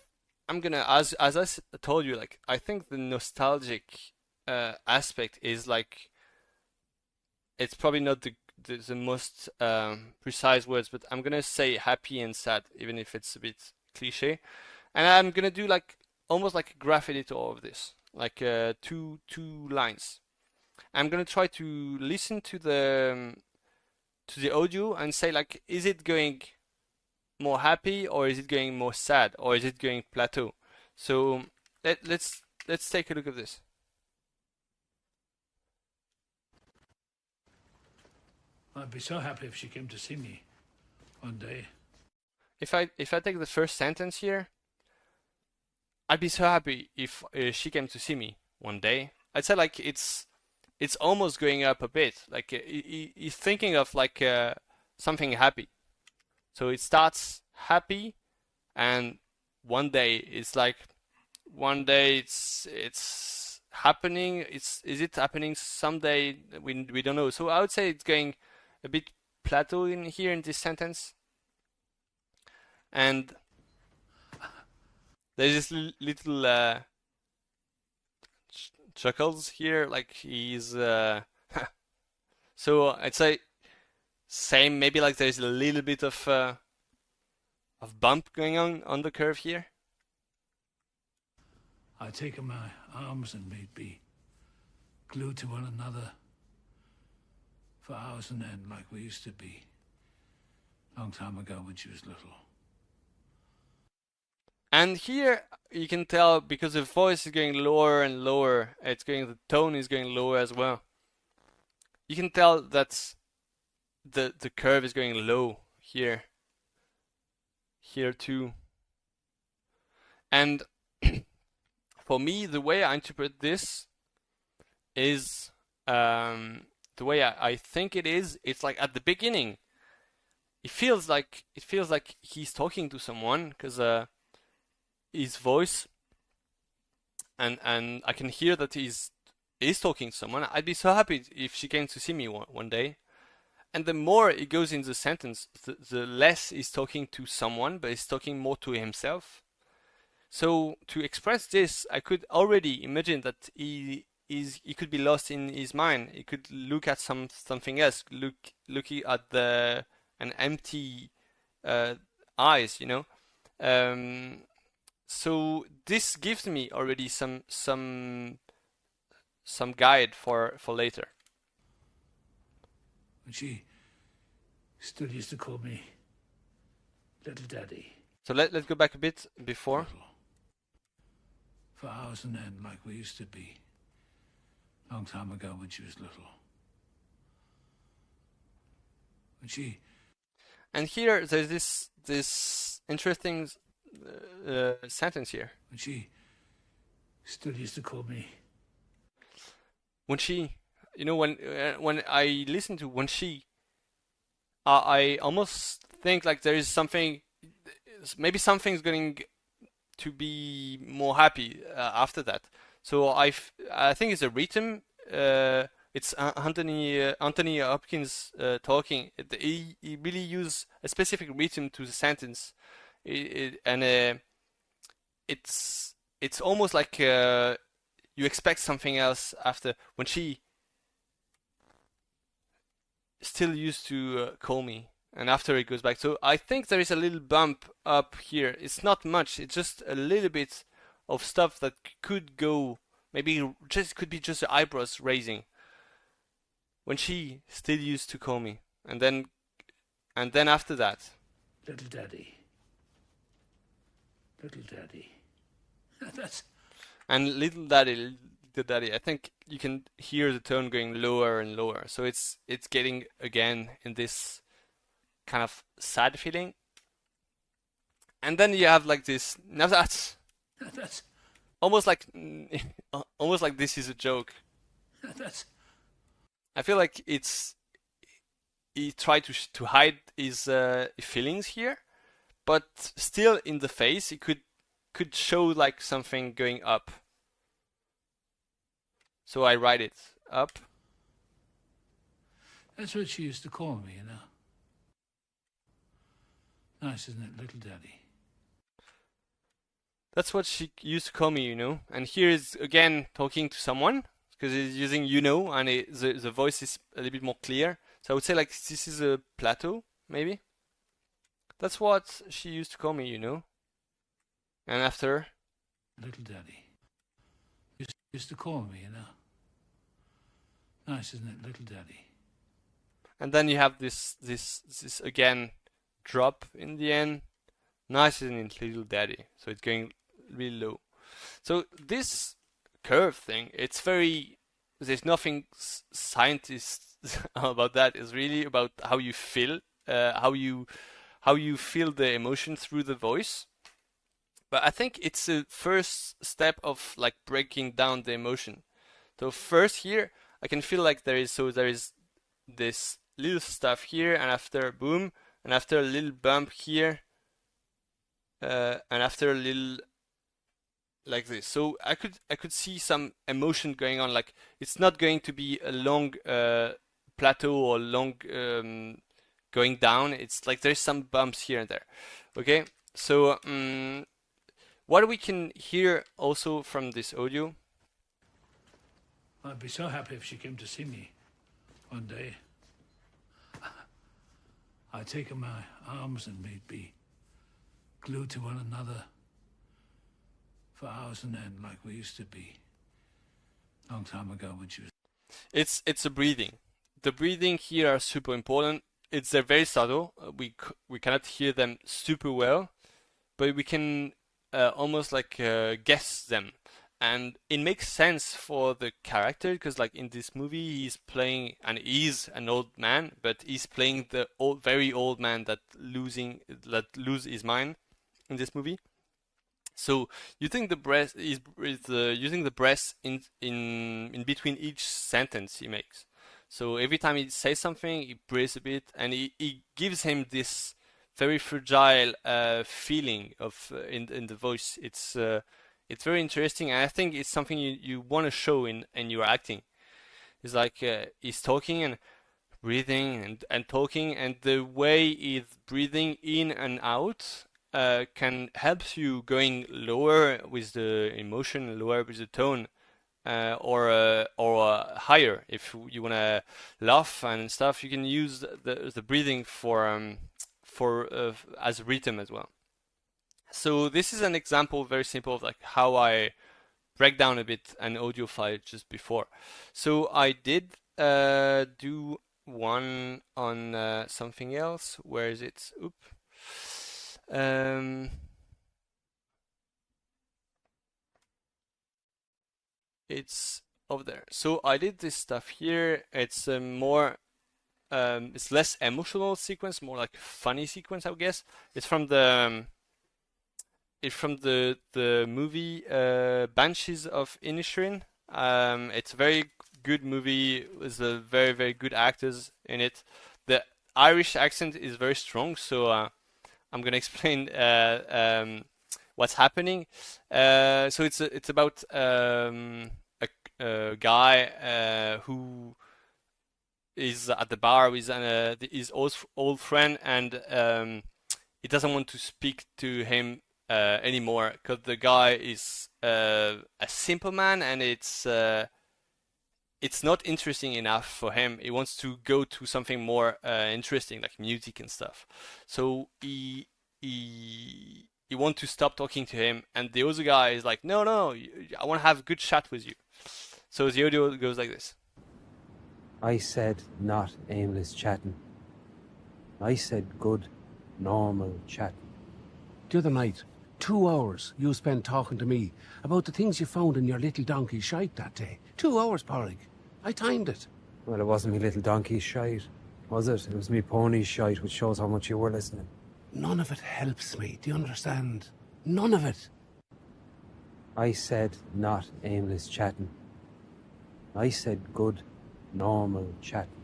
as I told you, like I think the nostalgic aspect is like it's probably not the most precise words, but I'm gonna say happy and sad, even if it's a bit cliche. And I'm gonna do like almost like a graph editor of this, like two lines. I'm gonna try to listen to the audio and say like, is it going more happy, or is it going more sad, or is it going plateau? So let's take a look at this. I'd be so happy if she came to see me one day. If I take the first sentence here, I'd be so happy if she came to see me one day. I'd say like it's almost going up a bit. Like he's thinking of like something happy. So it starts happy, and one day it's like it's happening. Is it happening someday? We don't know. So I would say it's going a bit plateau in here in this sentence. And there's this little chuckles here, like he's so I'd say same, maybe like there's a little bit of bump going on the curve here. I'd take in my arms and we'd be glued to one another for hours on end, like we used to be long time ago when she was little. And here you can tell, because the voice is going lower and lower, the tone is going lower as well. You can tell that the curve is going low here too. And for me, the way I interpret this is the way I think it is. It's like at the beginning, it feels like he's talking to someone, because his voice, and I can hear that he's talking to someone. I'd be so happy if she came to see me one day. And the more it goes in the sentence, the less he's talking to someone, but he's talking more to himself. So to express this, I could already imagine that he could be lost in his mind. He could look at something else, looking at an empty eyes, you know. So this gives me already some guide for later. When she still used to call me Little Daddy. So let's go back a bit before. Little. For hours on end, like we used to be long time ago when she was little. When she... And here there's this interesting sentence here. When she still used to call me. When she, you know, when I listen to when she, I almost think like there is something, maybe something's going to be more happy after that. So I think it's a rhythm. It's Anthony Hopkins talking. He really used a specific rhythm to the sentence. And it's almost like you expect something else after. When she still used to call me and after it goes back. So I think there is a little bump up here. It's not much. It's just a little bit of stuff that could go. Maybe just could be just the eyebrows raising. When she still used to call me, and then after that, Little Daddy. Little Daddy. That's. And little daddy. I think you can hear the tone going lower and lower. So it's getting again in this kind of sad feeling. And then you have like this. Now that's almost like this is a joke. That's. I feel like he tried to hide his feelings here, but still in the face he could show like something going up. So I write it up. That's what she used to call me, you know. Nice, isn't it, Little Daddy? That's what she used to call me, you know. And here is again talking to someone because he's using you know, and the voice is a little bit more clear. So I would say like this is a plateau, maybe. That's what she used to call me, you know. And after, Little Daddy. Used to call me, you know. Nice, isn't it, Little Daddy? and then you have this again drop in the end. Nice, isn't it, Little Daddy? So it's going really low. So this curve thing, it's very, there's nothing scientist about that. It's really about how you feel, how you feel the emotion through the voice. But I think it's the first step of like breaking down the emotion. So first here, I can feel like there is this little stuff here, and after boom, and after a little bump here, and after a little like this. So I could see some emotion going on. Like it's not going to be a long plateau or long going down. It's like there's some bumps here and there. Okay, so what we can hear also from this audio. I'd be so happy if she came to see me one day. I'd take her in my arms and we'd be glued to one another for hours on end, like we used to be a long time ago when she was. It's a breathing. The breathing here are super important. They're very subtle. We cannot hear them super well, but we can almost like guess them. And it makes sense for the character because, like in this movie, he's playing, and he's an old man, but he's playing the very old man that lose his mind in this movie. So you think the breath is using the breath in between each sentence he makes. So every time he says something, he breathes a bit, and he gives him this very fragile feeling of in the voice. It's very interesting, and I think it's something you want to show in your acting. It's like he's talking and breathing and talking, and the way he's breathing in and out can help you going lower with the emotion, lower with the tone, or higher. If you want to laugh and stuff, you can use the breathing for as rhythm as well. So this is an example, very simple, of like how I break down a bit an audio file just before. So I did do one on something else. Where is it? Oop. It's over there. So I did this stuff here. It's more, it's less emotional sequence, more like funny sequence, I guess. It's from the movie Banshees of Inisherin. It's a very good movie with very, very good actors in it. The Irish accent is very strong, so I'm gonna explain what's happening. So it's about a guy who is at the bar with his old friend, and he doesn't want to speak to him anymore because the guy is a simple man, and it's it's not interesting enough for him. He wants to go to something more interesting, like music and stuff. So he wants to stop talking to him, and the other guy is like, no, I want to have a good chat with you. So the audio goes like this. I said not aimless chatting. I said good, normal chatting. The other night, 2 hours you spent talking to me about the things you found in your little donkey shite that day. 2 hours, Porrig. I timed it. Well, it wasn't me little donkey's shite, was it? It was me pony's shite, which shows how much you were listening. None of it helps me, do you understand? None of it. I said not aimless chatting. I said good, normal chatting.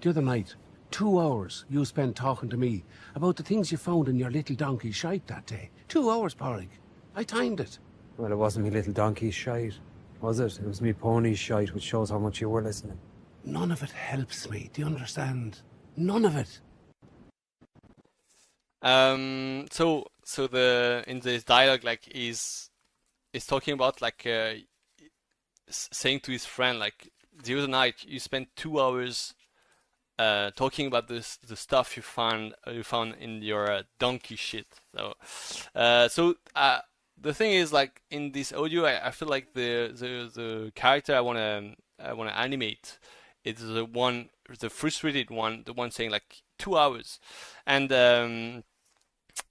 The other night, 2 hours you spent talking to me about the things you found in your little donkey shite that day. 2 hours, Porrig. I timed it. Well, it wasn't me little donkey's shite, was it? It was me pony's shite, which shows how much you were listening. None of it helps me, do you understand? None of it. So the in this dialogue, like is talking about like saying to his friend, like, the other night you spent 2 hours talking about the stuff you found in your donkey shit. So the thing is, like, in this audio, I feel like the character I wanna animate is the frustrated one, the one saying like 2 hours, and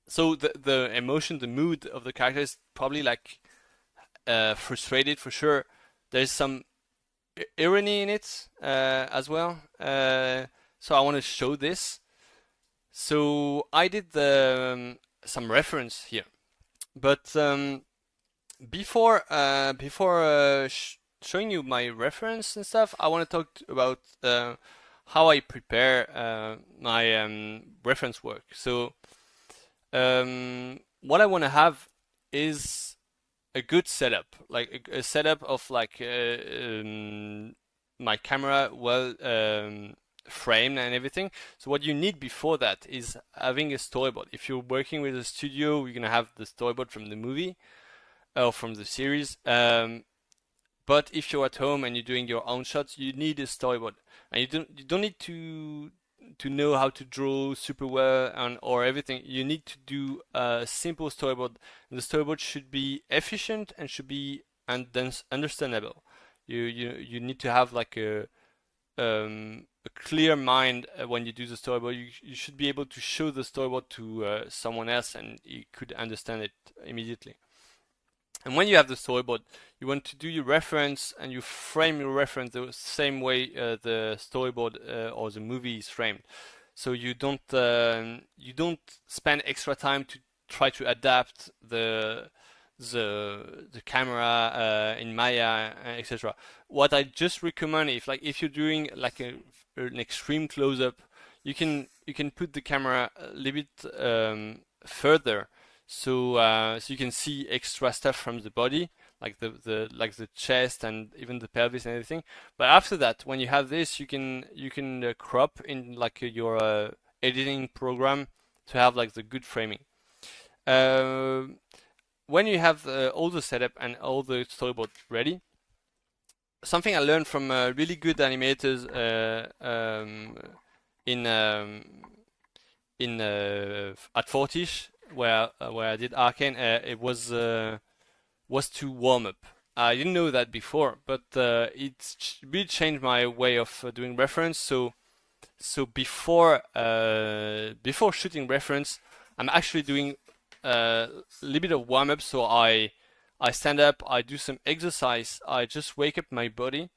so the emotion, the mood of the character is probably like frustrated for sure. There's some irony in it as well. So I want to show this. So I did some reference here, but before showing you my reference and stuff, I want to talk about how I prepare my reference work. So what I want to have is a good setup, like a setup of like my camera well framed and everything. So what you need before that is having a storyboard. If you're working with a studio, you're gonna have the storyboard from the movie or from the series. But if you're at home and you're doing your own shots, you need a storyboard, and you don't need to know how to draw super well or everything. You need to do a simple storyboard. The storyboard should be efficient and should be understandable. You need to have like a clear mind when you do the storyboard. You should be able to show the storyboard to someone else and he could understand it immediately. And when you have the storyboard, you want to do your reference and you frame your reference the same way the storyboard or the movie is framed. So you don't spend extra time to try to adapt the camera in Maya, etc. What I just recommend, if you're doing like an extreme close-up, you can put the camera a little bit further. So you can see extra stuff from the body, like the chest and even the pelvis and everything. But after that, when you have this, you can crop in like your editing program to have like the good framing. When you have all the setup and all the storyboard ready, something I learned from really good animators at Fortiche, where I did Arcane, it was to warm up. I didn't know that before, but it really changed my way of doing reference. So before shooting reference, I'm actually doing a little bit of warm up. So I stand up, I do some exercise, I just wake up my body.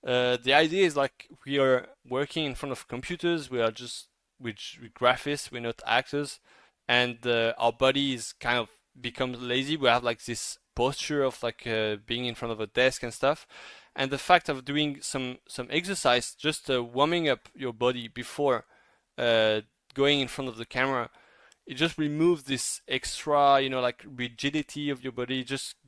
The idea is like we are working in front of computers. We are just with graphics. We're not actors. And our body is kind of becomes lazy. We have like this posture of like being in front of a desk and stuff. And the fact of doing some exercise, just warming up your body before going in front of the camera, it just removes this extra, like rigidity of your body.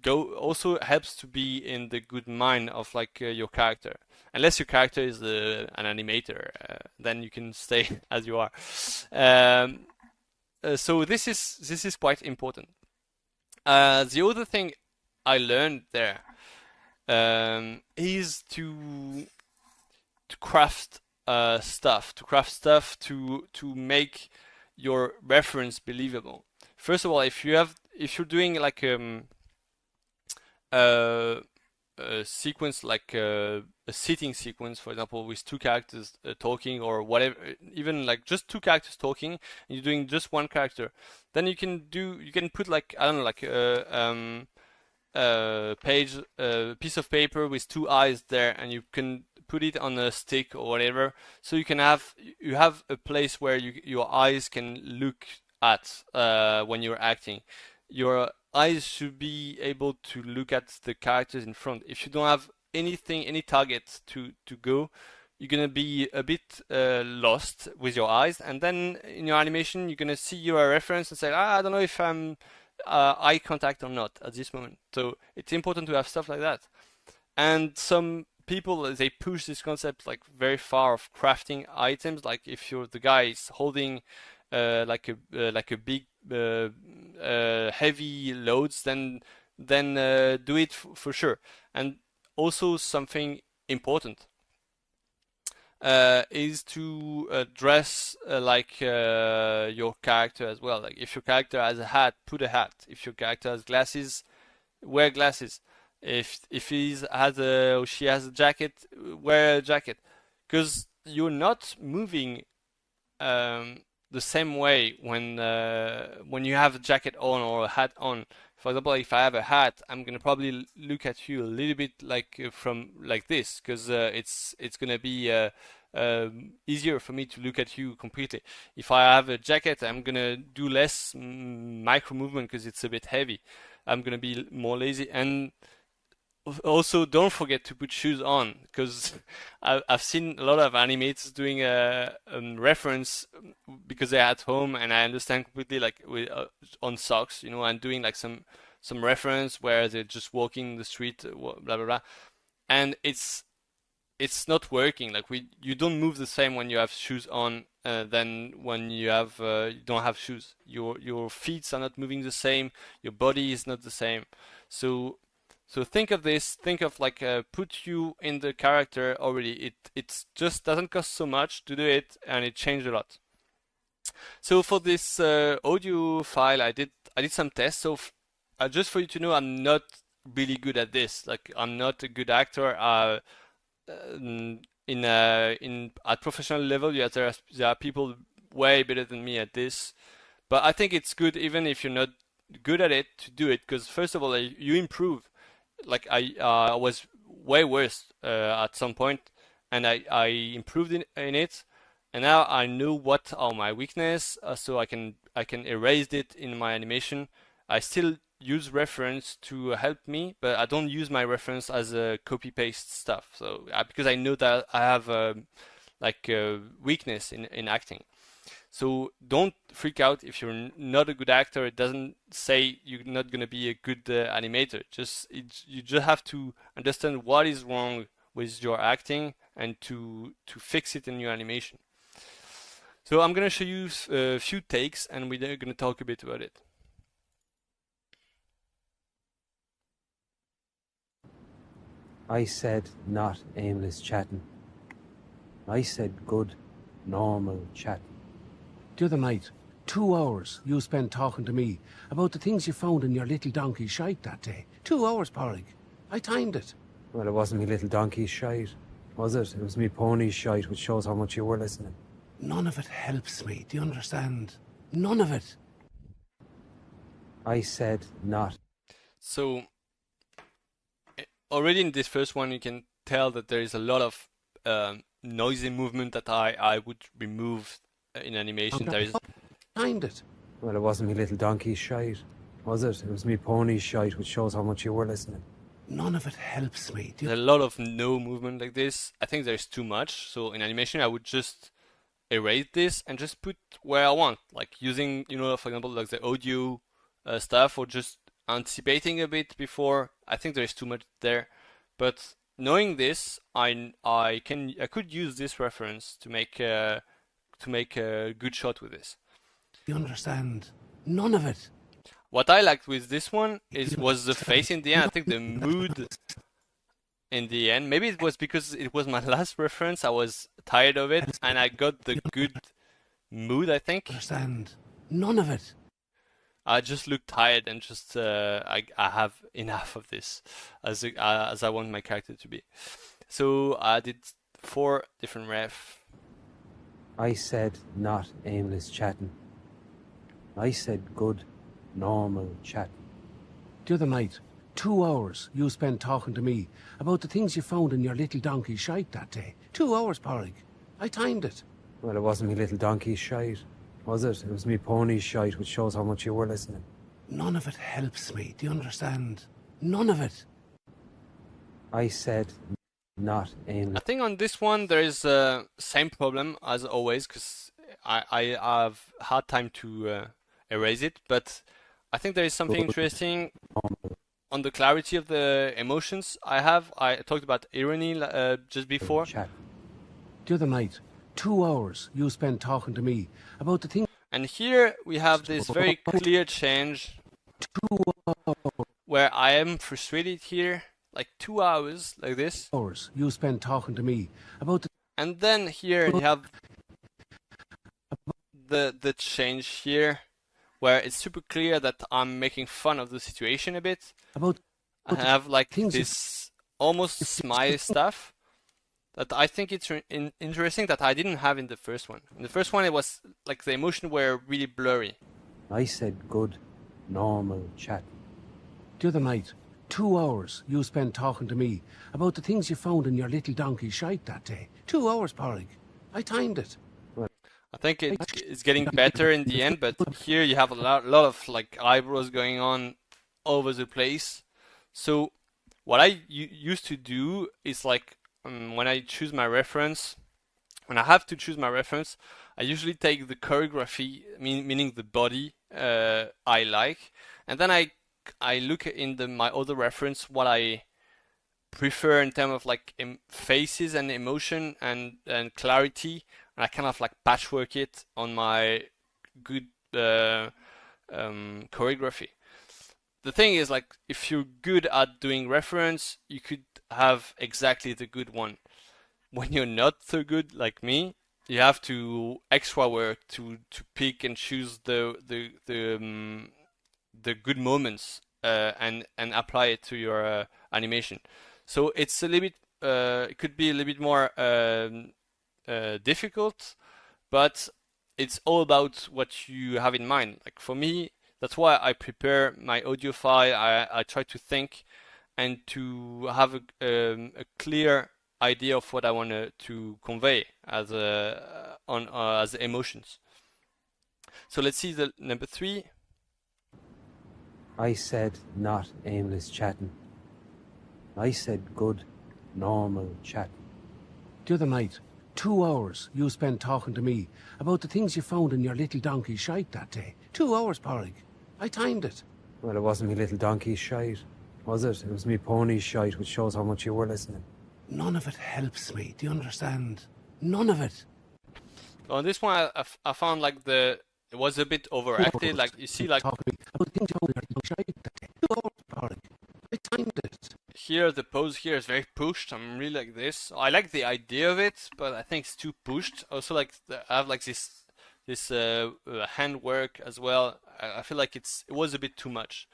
Also helps to be in the good mind of like your character. Unless your character is an animator, then you can stay as you are. So this is quite important. The other thing I learned there is to craft stuff, to make your reference believable. First of all, if you're doing like a sequence, like a sitting sequence, for example, with two characters talking, or whatever, even like just two characters talking, and you're doing just one character, then you can put like, I don't know, like a piece of paper with two eyes there, and you can put it on a stick or whatever, so you have a place where your eyes can look at when you're acting. Your eyes should be able to look at the characters in front. If you don't have any target to go, you're gonna be a bit lost with your eyes, and then in your animation you're gonna see your reference and say, I don't know if I'm eye contact or not at this moment. So it's important to have stuff like that. And some people, they push this concept like very far of crafting items. Like if the guy is holding like a big heavy loads, then do it for sure. And also something important is to dress like your character as well. Like if your character has a hat, put a hat. If your character has glasses, wear glasses. If he has or she has a jacket, wear a jacket. Because you're not moving the same way when you have a jacket on or a hat on. For example, if I have a hat, I'm gonna probably look at you a little bit like from like this, because it's gonna be easier for me to look at you completely. If I have a jacket, I'm gonna do less micro movement because it's a bit heavy. I'm gonna be more lazy. And also, don't forget to put shoes on, because I've seen a lot of animators doing a reference because they're at home, and I understand completely, like on socks, and doing like some reference where they're just walking the street, blah blah blah, and it's not working. Like you don't move the same when you have shoes on than when you don't have shoes. Your feet are not moving the same. Your body is not the same. So think of this. Think of like put you in the character already. It just doesn't cost so much to do it, and it changed a lot. So for this audio file, I did some tests. So just for you to know, I'm not really good at this. Like I'm not a good actor. At professional level, yeah, there are people way better than me at this. But I think it's good, even if you're not good at it, to do it, because first of all, you improve. Like I was way worse at some point, and I improved in it, and now I know what are my weaknesses, so I can erase it in my animation. I still use reference to help me, but I don't use my reference as a copy paste stuff. So because I know that I have like a weakness in acting. So don't freak out if you're not a good actor. It doesn't say you're not going to be a good animator. You just have to understand what is wrong with your acting and to fix it in your animation. So I'm going to show you a few takes, and we're going to talk a bit about it. I said not aimless chatting. I said good, normal chatting. The other night, 2 hours you spent talking to me about the things you found in your little donkey shite that day. 2 hours, Porrig. I timed it. Well, it wasn't me little donkey's shite, was it? It was me pony's shite, which shows how much you were listening. None of it helps me, do you understand? None of it. I said not. So, already in this first one, you can tell that there is a lot of noisy movement that I would remove in animation. There is timed it. Well, it wasn't me little donkey's shite, was it? It was me pony's shite, which shows how much you were listening. None of it helps me. There's a lot of no movement like this. I think there's too much. So in animation, I would just erase this and just put where I want, like using, for example, like the audio stuff, or just anticipating a bit before. I think there's too much there, but knowing this, I could use this reference to make a good shot with this. You understand? None of it. What I liked with this one was the face in the end. I think the mood in the end. Maybe it was because it was my last reference. I was tired of it, and I got the good mood, I think. Understand? None of it. I just look tired and just I have enough of this as I want my character to be. So I did 4 different ref. I said not aimless chatting. I said good, normal chatting. The other night, 2 hours you spent talking to me about the things you found in your little donkey shite that day. 2 hours, Porrig. I timed it. Well, it wasn't me little donkey's shite, was it? It was me pony's shite, which shows how much you were listening. None of it helps me, do you understand? None of it. I said not aimless. I think on this one there is same problem as always, because I have hard time to erase it, but I think there is something interesting on the clarity of the emotions I have. I talked about irony just before. The other night, 2 hours you spent talking to me about the things. And here we have this very clear change where I am frustrated here, like 2 hours, like this. Hours you spent talking to me about the. And then here you have the change here, where it's super clear that I'm making fun of the situation a bit. I have like this almost smile stuff that I think it's interesting that I didn't have in the first one. In the first one, it was like the emotion were really blurry. I said good, normal chat. The other night, 2 hours you spent talking to me about the things you found in your little donkey shite that day. 2 hours, Porrig. I timed it. I think it's getting better in the end, but here you have a lot of like eyebrows going on all over the place. So what I used to do is like when I choose my reference, when I have to choose my reference, I usually take the choreography, meaning the body I like, and then I look in my other reference what I prefer in terms of like faces and emotion and clarity, and I kind of like patchwork it on my good choreography. The thing is, like, if you're good at doing reference, you could have exactly the good one. When you're not so good, like me, you have to extra work to pick and choose the good moments and apply it to your animation. So it's a little bit, it could be a little bit more difficult, but it's all about what you have in mind. Like for me, that's why I prepare my audio file. I try to think and to have a clear idea of what I want to convey as as emotions. So let's see the number 3. I said not aimless chatting. I said good, normal chatting. The other night, 2 hours you spent talking to me about the things you found in your little donkey shite that day. 2 hours, Porrig. I timed it. Well, it wasn't me little donkey's shite, was it? It was me pony's shite, which shows how much you were listening. None of it helps me, do you understand? None of it. On this one, I found like it was a bit overacted. Like you see, like here the pose here is very pushed. I'm really like this. I like the idea of it, but I think it's too pushed. Also, like I have like this handwork as well. I feel like it was a bit too much.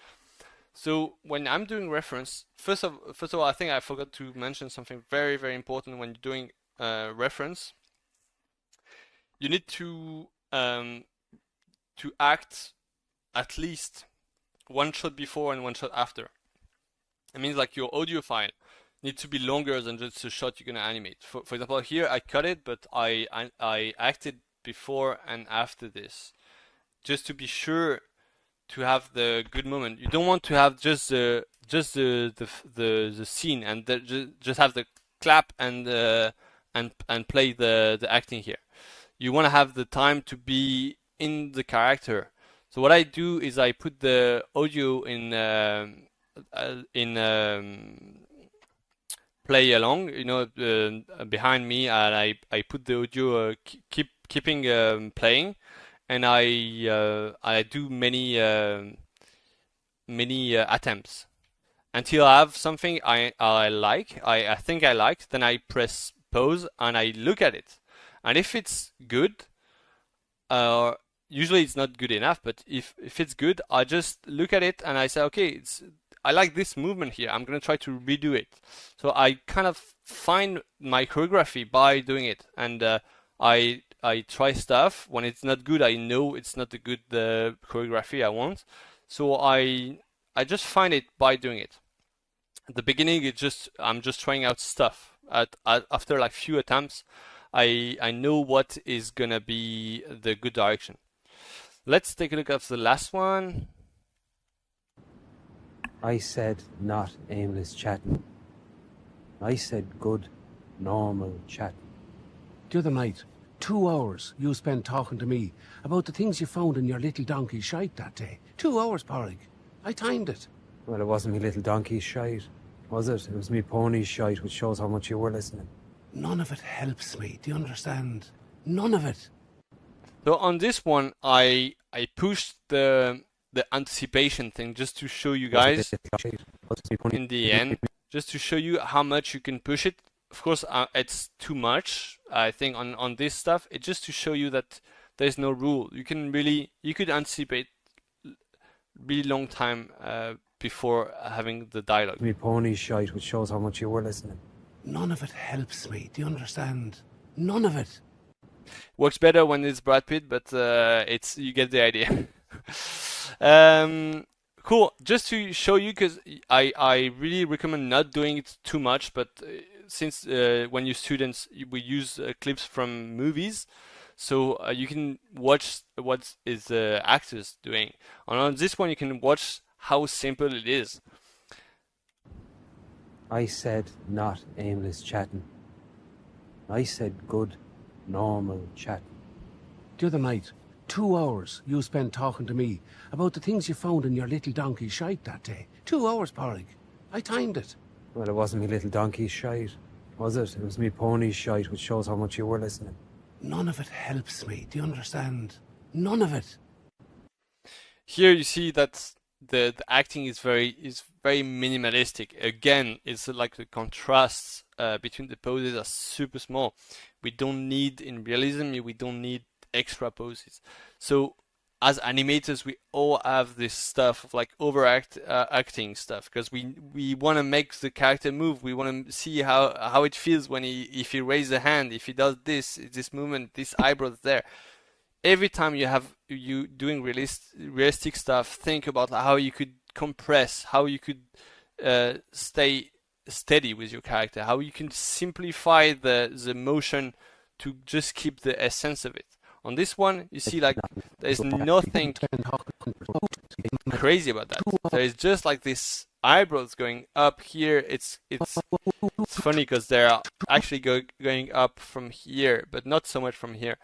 So when I'm doing reference, first of all, I think I forgot to mention something very, very important when you're doing reference. You need to act at least one shot before and one shot after. It means like your audio file needs to be longer than just a shot you're gonna animate. For example, here I cut it, but I acted before and after this, just to be sure to have the good moment. You don't want to have just the scene and just have the clap and play the acting here. You want to have the time to be in the character. So what I do is I put the audio in play along, behind me, and I put the audio keeping playing, and I do many attempts, until I have something I like, I think I like, then I press pause and I look at it. And if it's good, usually it's not good enough, but if it's good, I just look at it and I say, okay, I like this movement here. I'm gonna try to redo it. So I kind of find my choreography by doing it, and I try stuff. When it's not good, I know it's not the good choreography I want. So I just find it by doing it. At the beginning, I'm just trying out stuff. After like few attempts, I know what is gonna be the good direction. Let's take a look at the last one. I said not aimless chatting. I said good, normal chatting. The other night, 2 hours you spent talking to me about the things you found in your little donkey shite that day. 2 hours, Porrig. I timed it. Well, it wasn't me little donkey's shite, was it? It was me pony's shite, which shows how much you were listening. None of it helps me, do you understand? None of it. So on this one, I pushed the anticipation thing just to show you guys in the end, just to show you how much you can push it. Of course, it's too much, I think, on this stuff. It's just to show you that there's no rule. You could anticipate really long time before having the dialogue. Me pony's shite, which shows how much you were listening. None of it helps me, do you understand? None of it. Works better when it's Brad Pitt, but you get the idea. Cool. Just to show you, because I really recommend not doing it too much, but since when you're students, we use clips from movies, so you can watch what is the actors doing. And on this one, you can watch how simple it is. I said not aimless chatting. I said good, normal chatting. The other night, 2 hours you spent talking to me about the things you found in your little donkey shite that day. 2 hours, Porrig. I timed it. Well, it wasn't me little donkey's shite, was it? It was me pony's shite, which shows how much you were listening. None of it helps me, do you understand? None of it. Here you see that the acting is very minimalistic. Again, it's like the contrasts between the poses are super small. We don't need, in realism, we don't need extra poses. So as animators, we all have this stuff of like acting stuff, because we want to make the character move. We want to see how it feels when if he raises a hand, if he does this movement, this eyebrows there. Every time you doing realistic stuff, think about how you could compress, how you could stay steady with your character, how you can simplify the motion to just keep the essence of it. On this one, you see like there's nothing crazy about that. There is just like this eyebrows going up here. It's funny because they're actually going up from here, but not so much from here.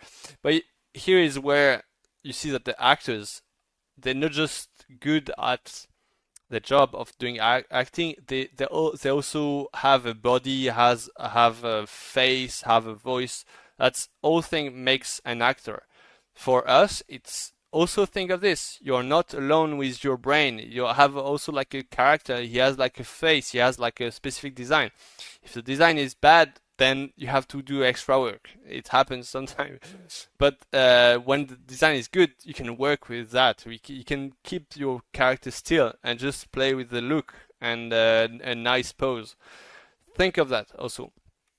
But here is where you see that the actors, they're not just good at the job of doing acting. They also have a body, have a face, have a voice. That's all thing makes an actor. For us, it's also think of this. You're not alone with your brain. You have also like a character. He has like a face. He has like a specific design. If the design is bad, then you have to do extra work. It happens sometimes. But when the design is good, you can work with that. You can keep your character still and just play with the look and a nice pose. Think of that also.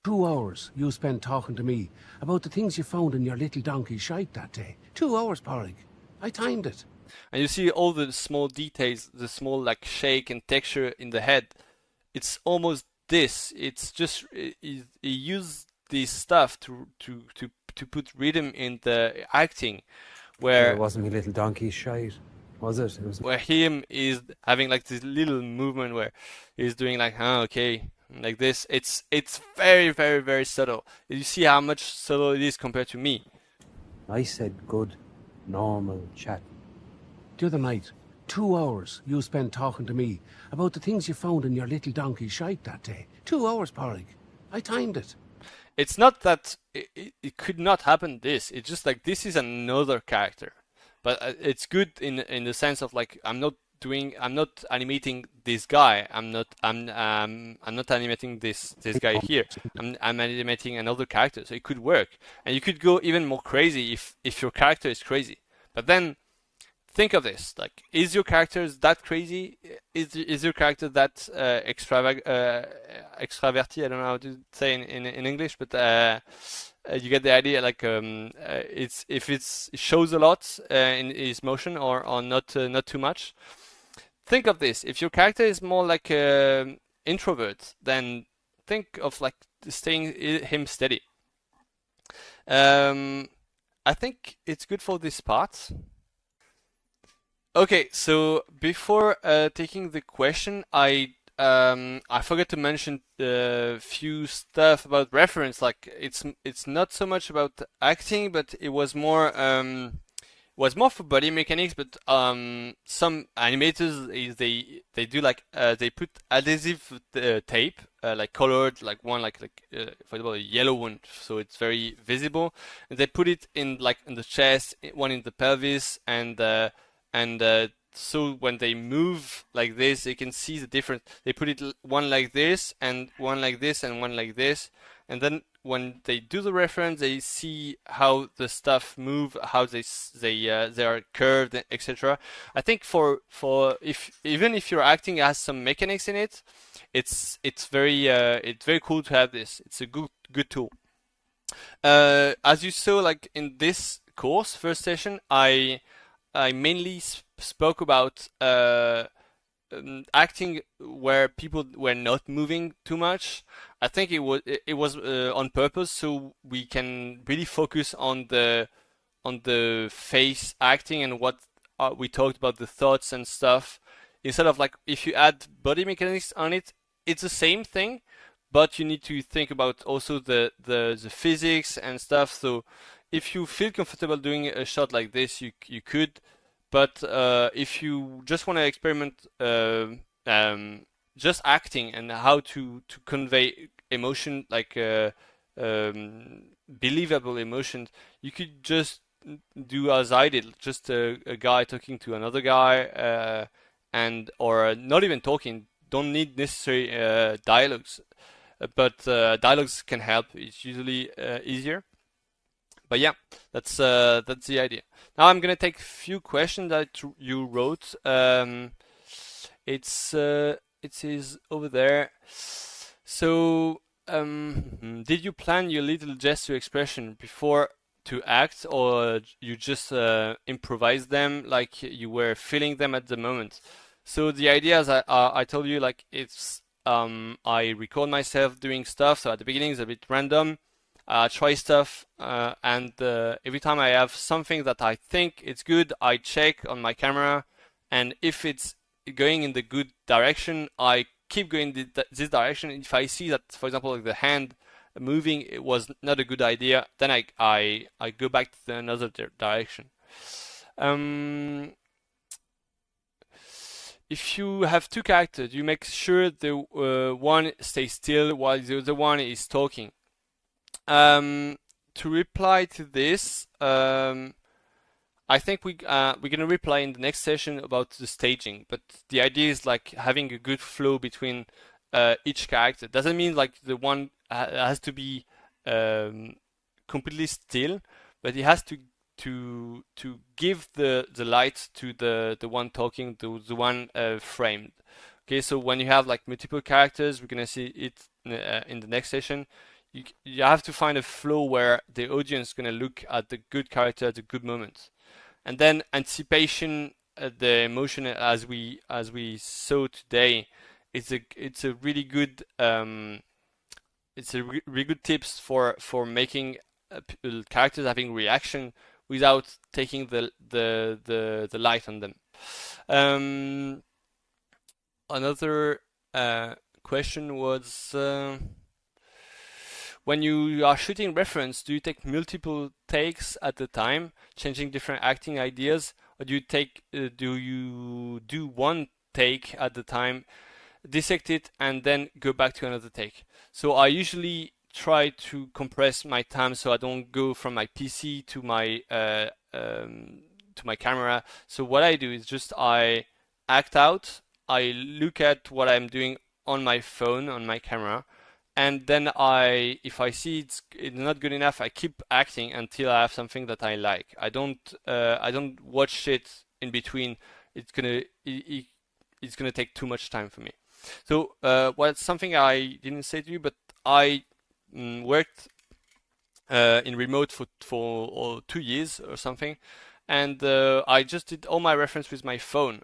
2 hours you spent talking to me about the things you found in your little donkey shite that day. 2 hours, Porrig. I timed it. And you see all the small details, the small like shake and texture in the head. It's almost this. It's just he used this stuff to put rhythm in the acting, where it wasn't me little donkey's shite, was it? It was where him is having like this little movement where he's doing like okay. Like this, it's very, very, very subtle. You see how much subtle it is compared to me. I said good, normal chat. The other night, 2 hours you spent talking to me about the things you found in your little donkey shite that day. 2 hours, Porrig. I timed it. It's not that it could not happen this. It's just like this is another character. But it's good in the sense of like I'm not not animating this guy. I'm not animating this guy here. I'm animating another character. So it could work, and you could go even more crazy if your character is crazy. But then think of this: like, is your character that crazy? Is your character that extraverti? I don't know how to say in English, but you get the idea. Like, it shows a lot in his motion or not too much. Think of this: if your character is more like introvert, then think of like staying him steady. I think it's good for this part. Okay, so before taking the question, I forgot to mention a few stuff about reference. Like, it's not so much about acting, but it was more for body mechanics. But some animators they do like they put adhesive tape, like colored, like one like for example a yellow one, so it's very visible, and they put it in like in the chest, one in the pelvis, and so when they move like this, you can see the difference. They put it one like this, and one like this, and one like this, and then when they do the reference, they see how the stuff move, how they are curved, etc. I think for even if your acting has some mechanics in it, it's very cool to have this. It's a good tool. As you saw, like in this course, first session, I mainly spoke about acting where people were not moving too much. I think it was on purpose, so we can really focus on the face acting and what we talked about, the thoughts and stuff, instead of like if you add body mechanics on it, it's the same thing, but you need to think about also the physics and stuff. So if you feel comfortable doing a shot like this, you could. But if you just want to experiment just acting and how to convey emotion, like believable emotions, you could just do as I did, just a guy talking to another guy, or not even talking. Don't need necessary dialogues, but dialogues can help. It's usually easier. But yeah, that's the idea. Now I'm gonna take a few questions that you wrote. It is over there. So, did you plan your little gesture expression before to act, or you just improvise them like you were feeling them at the moment? So the idea, as I told you, like it's I record myself doing stuff. So at the beginning it's a bit random. Try stuff, and every time I have something that I think it's good, I check on my camera, and if it's going in the good direction, I keep going this direction. If I see that, for example, like the hand moving, it was not a good idea, then I go back to another direction. If you have two characters, you make sure the one stays still while the other one is talking. To reply to this, I think we're gonna reply in the next session about the staging. But the idea is like having a good flow between each character. Doesn't mean like the one has to be completely still, but it has to give the light to the one talking, to the one framed. Okay, so when you have like multiple characters, we're gonna see it in the next session. You have to find a flow where the audience is going to look at the good character at the good moment, and then anticipation, the emotion, as we saw today, it's a really good really good tips for making characters having reaction without taking the light on them. Another question was. When you are shooting reference, do you take multiple takes at a time, changing different acting ideas, or do you do one take at the time, dissect it, and then go back to another take? So I usually try to compress my time so I don't go from my PC to my camera. So what I do is just I act out, I look at what I'm doing on my phone, on my camera, and then if I see it's not good enough, I keep acting until I have something that I like. I don't watch it in between. It's gonna take too much time for me. So what's something I didn't say to you, but I worked in remote for 2 years or something, and I just did all my reference with my phone,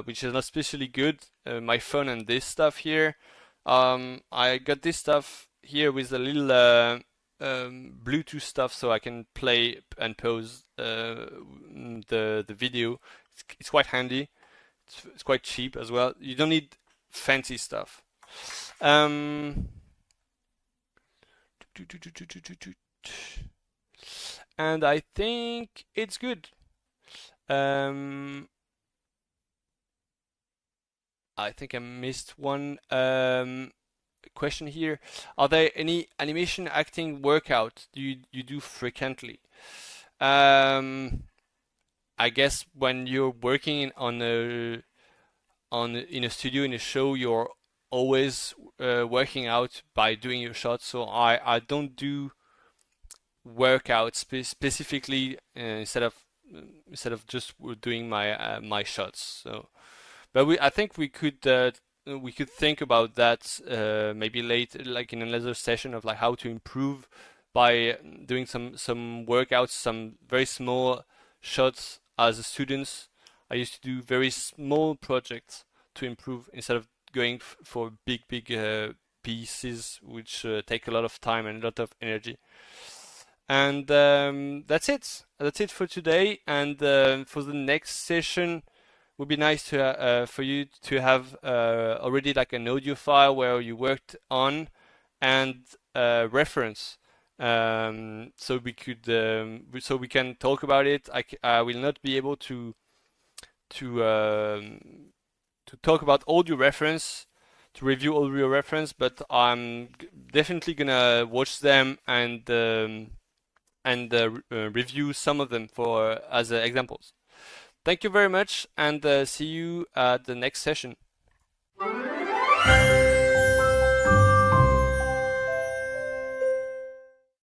which is not especially good. My phone and this stuff here. I got this stuff here with a little Bluetooth stuff, so I can play and pause the video. It's quite handy. It's quite cheap as well. You don't need fancy stuff. And I think it's good. I think I missed one question here. Are there any animation acting workouts you do frequently? I guess when you're working in a studio, in a show, you're always working out by doing your shots. So I don't do workouts specifically instead of just doing my shots. So, but I think we could think about that maybe later, like in another session of like how to improve by doing some workouts, some very small shots as a student. I used to do very small projects to improve instead of going for big pieces which take a lot of time and a lot of energy. And that's it. That's it for today. And for the next session, would be nice to for you to have already like an audio file where you worked on and reference. So we could so we can talk about it. I will not be able to talk about audio reference, to review audio reference, but I'm definitely gonna watch them and review some of them for as examples. Thank you very much, and see you at the next session.